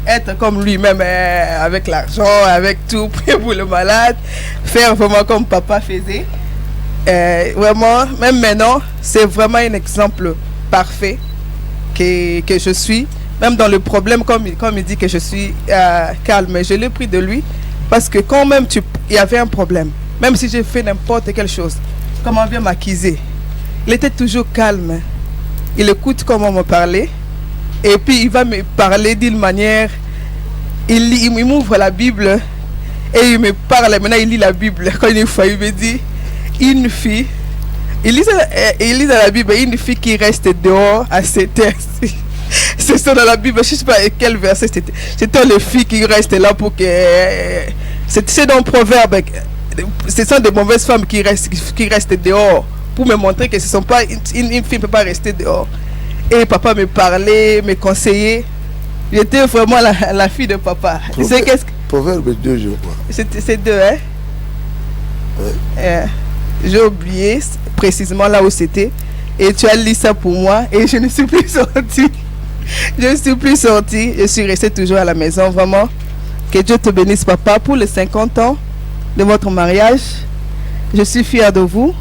être comme lui-même, avec l'argent, avec tout, prier pour le malade, faire vraiment comme papa faisait. Vraiment, même maintenant, c'est vraiment un exemple parfait que je suis. Même dans le problème, comme il dit que je suis calme, je l'ai pris de lui parce que quand même il y avait un problème, même si j'ai fait n'importe quelle chose, comme on vient m'accuser, il était toujours calme. Il écoute comment me parler et puis il va me parler d'une manière, il m'ouvre la Bible et il me parle. Maintenant il lit la Bible. Quand une fois il me dit, une fille, il lit dans la Bible, une fille qui reste dehors à 7 heures. C'est ça dans la Bible, je ne sais pas quel verset c'était. C'était les filles qui restent là pour que... C'est dans le proverbe. Ce sont des mauvaises femmes qui restent dehors pour me montrer que ce sont pas une fille ne peut pas rester dehors. Et papa me parlait, me conseillait. J'étais vraiment la fille de papa. Proverbe 2, je crois. C'est 2, hein? Ouais. J'ai oublié précisément là où c'était. Et tu as lu ça pour moi et je ne suis plus sortie. Je ne suis plus sortie. Je suis restée toujours à la maison. Vraiment, que Dieu te bénisse, papa, pour les 50 ans de votre mariage. Je suis fière de vous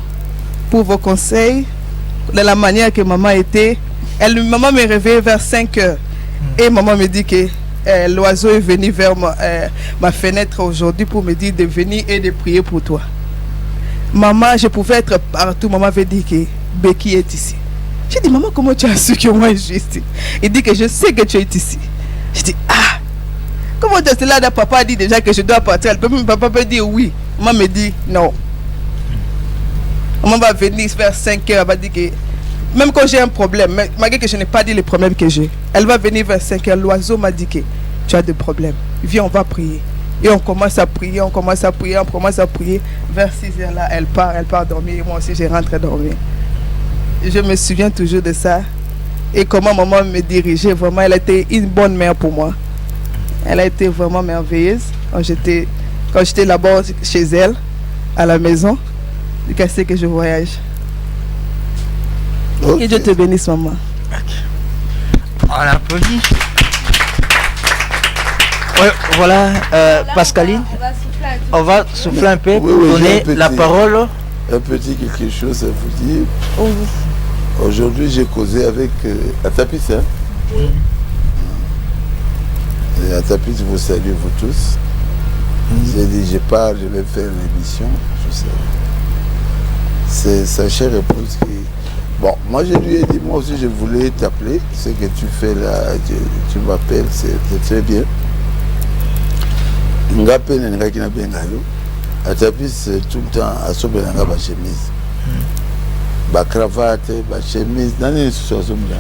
pour vos conseils, de la manière que maman était. Maman me réveillait vers 5 heures. Et maman me dit que l'oiseau est venu vers ma fenêtre aujourd'hui pour me dire de venir et de prier pour toi. Maman, je pouvais être partout. Maman avait dit que Becky est ici. J'ai dit, maman, comment tu as su que moi je suis ici? Il dit que je sais que tu es ici. Je dis, comment tu es là? Papa a dit déjà que je dois partir. Papa peut dire oui. Maman me dit non. Maman va venir vers 5 heures. Elle va dire que même quand j'ai un problème, malgré que je n'ai pas dit les problèmes que j'ai, elle va venir vers 5 heures. L'oiseau m'a dit que tu as des problèmes. Viens, on va prier. Et on commence à prier, on commence à prier. Vers 6 heures là, elle part dormir. Et moi aussi, je rentre dormir. Je me souviens toujours de ça. Et comment maman me dirigeait. Vraiment, elle a été une bonne mère pour moi. Elle a été vraiment merveilleuse. Quand j'étais là-bas chez elle, à la maison, jusqu'à ce que je voyage. Okay. Que Dieu te bénisse, maman. On applaudit. Ouais, voilà, Pascaline, on va souffler un peu pour donner la parole. Un petit quelque chose à vous dire. Oui. Aujourd'hui, j'ai causé avec Atapis. Hein? Et Atapis, vous saluez vous tous. J'ai dit, je pars, je vais faire l'émission. C'est sa chère épouse qui... Bon, moi je lui ai dit, moi aussi je voulais t'appeler. Ce que tu fais là, tu m'appelles, c'est très bien. Ngape n'a qui n'a bien galou. À tapis tout le temps à sauver la chemise. Ba cravate, ba chemise, dans les situations là.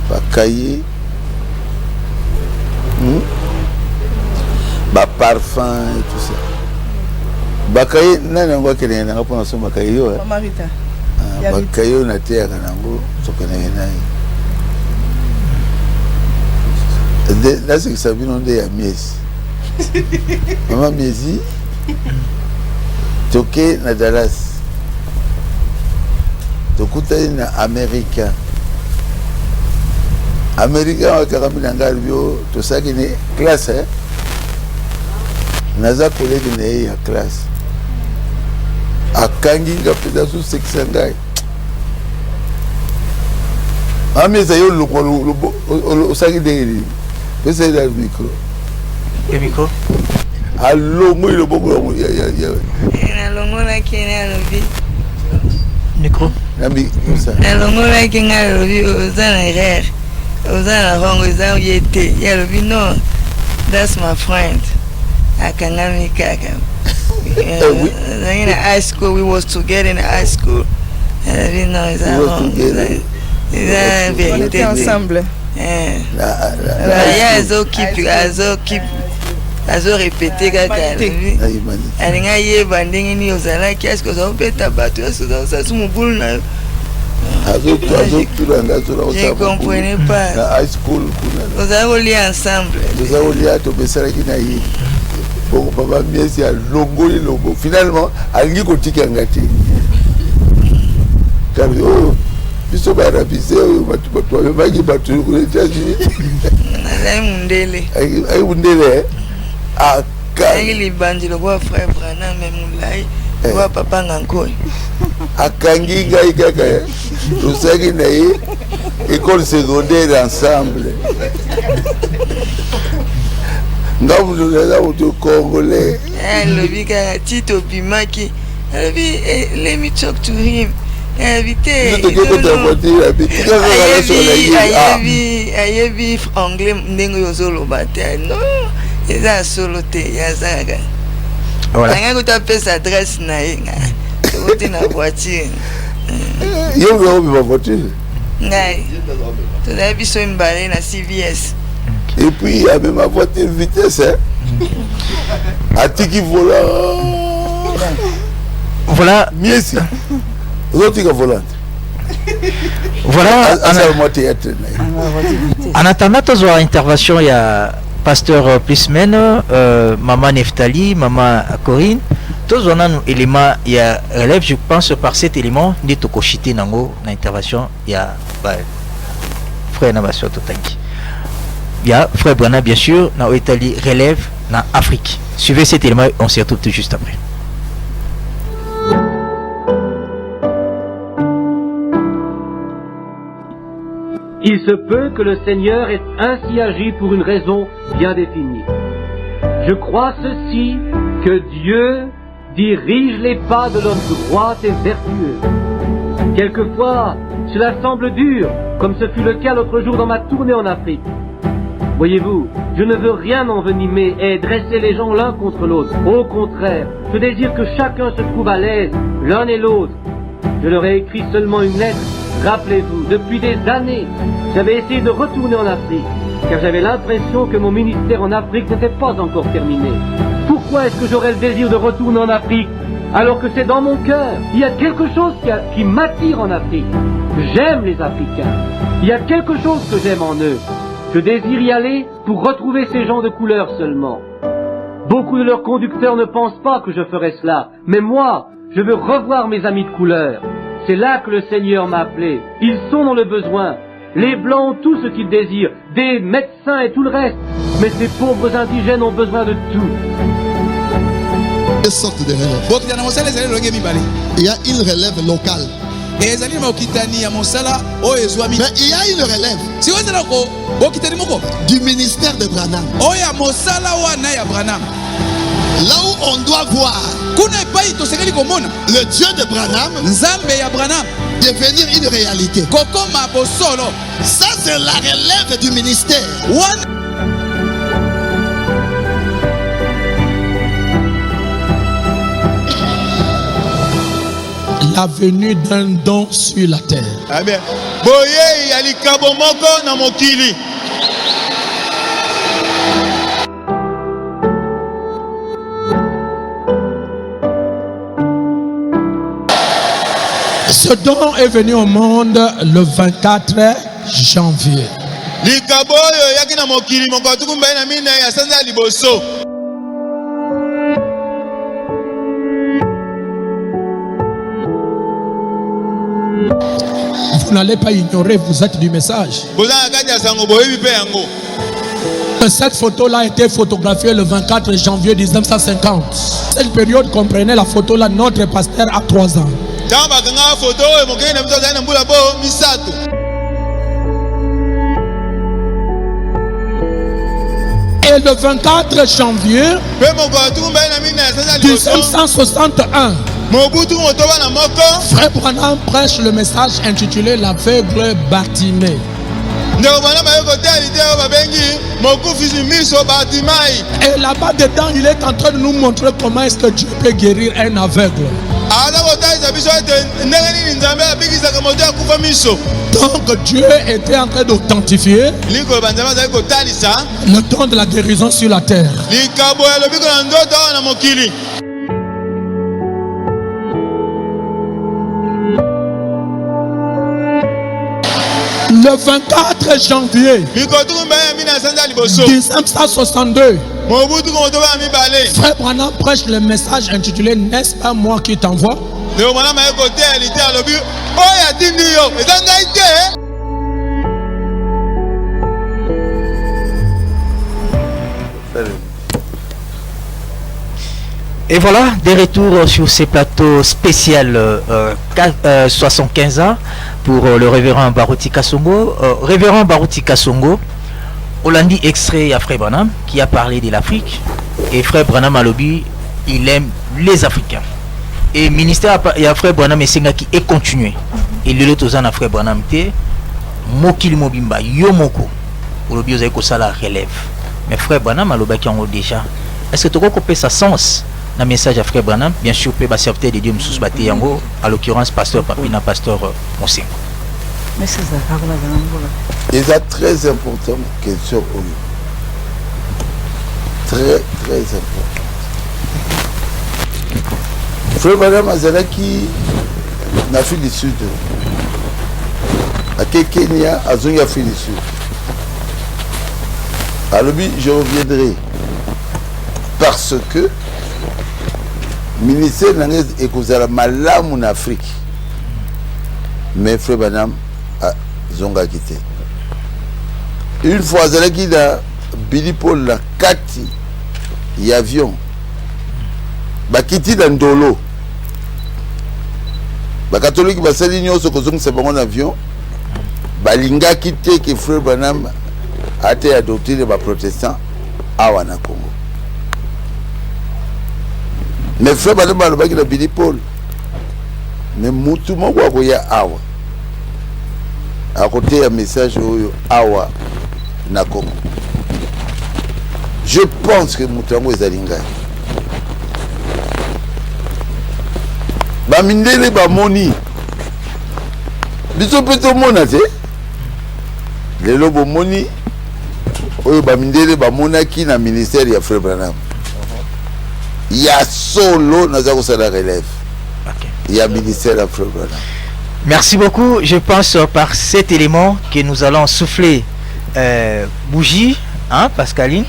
Ba cahier. Ba parfum et tout ça. Ba cahier, n'a pas que les n'a pas son ba cahier. Marita. Ba cahier na terre nango, so que n'a. Là c'est que ça vient de ya Miesi. Maman Miesi. Toké na Dallas. Tokuta na Américain. Américain wa karambina ngalbio to saki ni classe hein. Naza collègue ne ya classe. Akangi ngapeda su seksangai. Ameza yo lo saki de essaye dans le micro. Le micro? Allô, moi le bon ya. Nalongola kina lobi. Micro? Nalongola kina lobi ozana rare. Ozana hongo za yete. Ya lobi no. That's my friend. Akangami kaka. In high school we was together in high school. We était ensemble. Azo répété kaka alinga yeba ndenge ni ozalaki est-ce que ozopeta bato ça sous mon boule na azo je comprenais pas na high school kuna ozali ensemble ozali to besala kina yi bon papa Miesi a longoli longo finalement alingi kotika ngati car biso ba rabise bato baki bato ko États-Unis na mundele ay mundele Akangi bandilo kwa frère Branham mulai kwa papa ngankoi akangi ngai kaka tusaki na ye école secondaire ensemble ngabu ndoza uto congolais lobi ka Tito Bimaki lobi let me talk to him invité ayebi anglais ndenge yozolo bata non eza solo te yazaga voilà nga ko sa adresse na yenga to na voiture yo go bi voiture ngai to da biso mbale na CVS et puis il y avait ma voiture vitesse atiki volant voilà Miesi Zotika volante. Voilà. En attendant toute intervention, il y a pasteur Plismen, maman Neftali, maman Corinne. Tous on a un élément, il y a relève, je pense par cet élément, ni tokoshite nango na intervention, il y a frère Namaso Totangi. Il y a frère Brana bien sûr, na Italie relève na Afrique. Suivez cet élément, on se retrouve tout juste après. Il se peut que le Seigneur ait ainsi agi pour une raison bien définie. Je crois ceci, que Dieu dirige les pas de l'homme droit et vertueux. Quelquefois, cela semble dur, comme ce fut le cas l'autre jour dans ma tournée en Afrique. Voyez-vous, je ne veux rien envenimer et dresser les gens l'un contre l'autre. Au contraire, je désire que chacun se trouve à l'aise, l'un et l'autre. Je leur ai écrit seulement une lettre. Rappelez-vous, depuis des années, j'avais essayé de retourner en Afrique, car j'avais l'impression que mon ministère en Afrique n'était pas encore terminé. Pourquoi est-ce que j'aurais le désir de retourner en Afrique, alors que c'est dans mon cœur? Il y a quelque chose qui m'attire en Afrique. J'aime les Africains. Il y a quelque chose que j'aime en eux. Je désire y aller pour retrouver ces gens de couleur seulement. Beaucoup de leurs conducteurs ne pensent pas que je ferai cela, mais moi, je veux revoir mes amis de couleur. C'est là que le Seigneur m'a appelé. Ils sont dans le besoin. Les Blancs ont tout ce qu'ils désirent, des médecins et tout le reste. Mais ces pauvres indigènes ont besoin de tout. Quelle sorte de relève? Il y a une relève locale. Mais il y a une relève du ministère de Branham. Là où on doit voir le Dieu de Branham devenir une réalité. Ça, c'est la relève du ministère. la venue d'un don sur la terre. Amen. Boye ya likabo moko na mokili. Ce don est venu au monde le 24 janvier. Likabo yo yaki na mokili moko tukumba na mina ya sanza liboso. Vous n'allez pas ignorer, vous êtes du message. Cette photo-là a été photographiée le 24 janvier 1950. Cette période comprenait la photo-là, notre pasteur a 3 ans. Et le 24 janvier 1961, Frère Branham prêche le message intitulé L'aveugle Bartimée. Et là-bas dedans, il est en train de nous montrer comment est-ce que Dieu peut guérir un aveugle. Donc Dieu était en train d'authentifier le don de la guérison sur la terre. Le 24 janvier 1962, Frère Branham prêche le message intitulé N'est-ce pas moi qui t'envoie? Et voilà, des retours sur ces plateaux spéciaux 75 ans pour le révérend Baruti Kasongo. Révérend Baruti Kasongo, Hollandi extrait à Frère Branham qui a parlé de l'Afrique. Et Frère Branham Alobi, il aime les Africains. Et le ministère à Frère Branham qui est continué. Et le lot à Frère Branham te Mokil Mobimba, Yomoko. Olobi Ozaïko Sala relève. Mais Frère Branham Alobi qui en déjà. Est-ce que tu as ça sens? Un message à Frère Branham, bien sûr, peut serviteur de Dieu Moussous Batéyango, à l'occurrence, pasteur Papina, pasteur Monsengo. Mais c'est très important, question. Très, très important. Frère Branham Azalaki, l'Afrique du Sud, à Kenya, à Zongafrique du Sud. À l'objet, je reviendrai. Parce que le ministère d'Anglais est causé malamu en Afrique. Mais Frère Branham a zonga quitté. Une fois, il a Billy Paul la 4 avion. Ba quitté dans Dolo. Ba catholique ba saligno ce que c'est bon avion. Ba linga quitté que Frère Branham a été adopté de ba protestant à Wana Congo. Mais Frère Branham a le Billy Paul. Mais mutu moko akoya awa. À côté un message awa na Congo. Je pense que mutango ezalinga. Ba mindele ba moni. Biso peto mona te. Lelo bo moni. Oyo ba mindele ba monaki na ministère ya Frère Branham. Il y a solo dans la relève. Il y a ministère à Frère Branham. Merci beaucoup. Je pense par cet élément que nous allons souffler bougie, hein, Pascaline.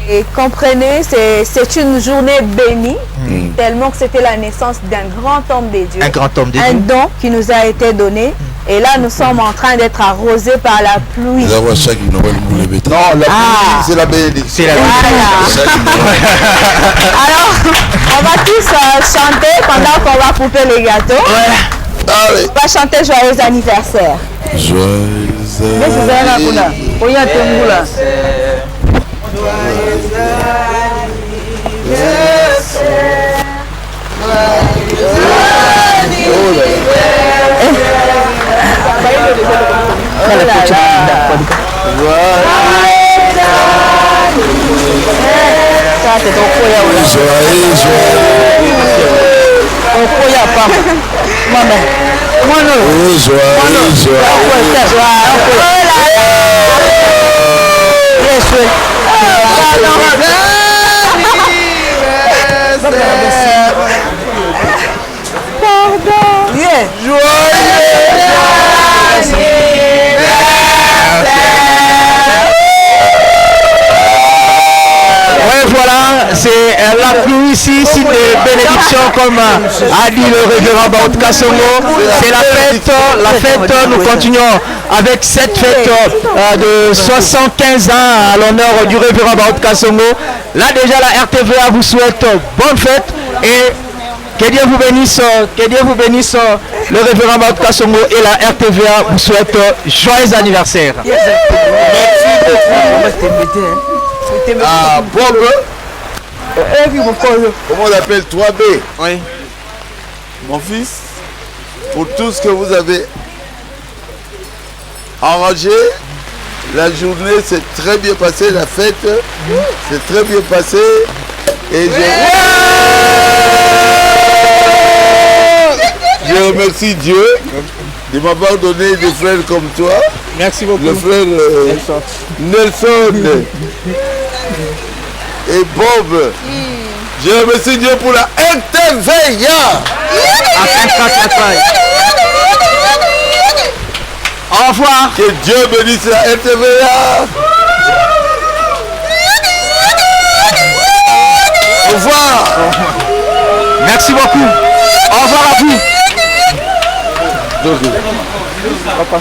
Et comprenez, c'est une journée bénie, tellement que c'était la naissance d'un grand homme de Dieu. Un grand homme de Dieu. Un don qui nous a été donné. Et là, nous sommes en train d'être arrosés par la pluie. Non, la pluie, c'est la bénédiction. C'est la bénédiction. Alors, on va tous chanter pendant qu'on va couper les gâteaux. Allez. On va chanter Joyeux anniversaire. Joyeux anniversaire. Voilà, c'est la pluie ici, c'est des bénédictions comme a dit le révérend Baout Kasongo. C'est la fête, nous continuons avec cette fête de 75 ans à l'honneur du révérend Baout Kasongo. Là déjà la RTVA vous souhaite bonne fête et que Dieu vous bénisse, le révérend Baout Kasongo et la RTVA vous souhaite joyeux anniversaire. Ah, Bob. Comment on l'appelle 3B? Oui. Mon fils, pour tout ce que vous avez arrangé, la journée s'est très bien passée, la fête s'est très bien passée. Et je remercie Dieu de m'avoir donné des frères comme toi. Merci beaucoup. Le frère Nelson et Bob. Je remercie Dieu pour la RTVA. Au revoir. Que Dieu bénisse la RTVA. Au revoir. Merci beaucoup. Au revoir à vous. Papa.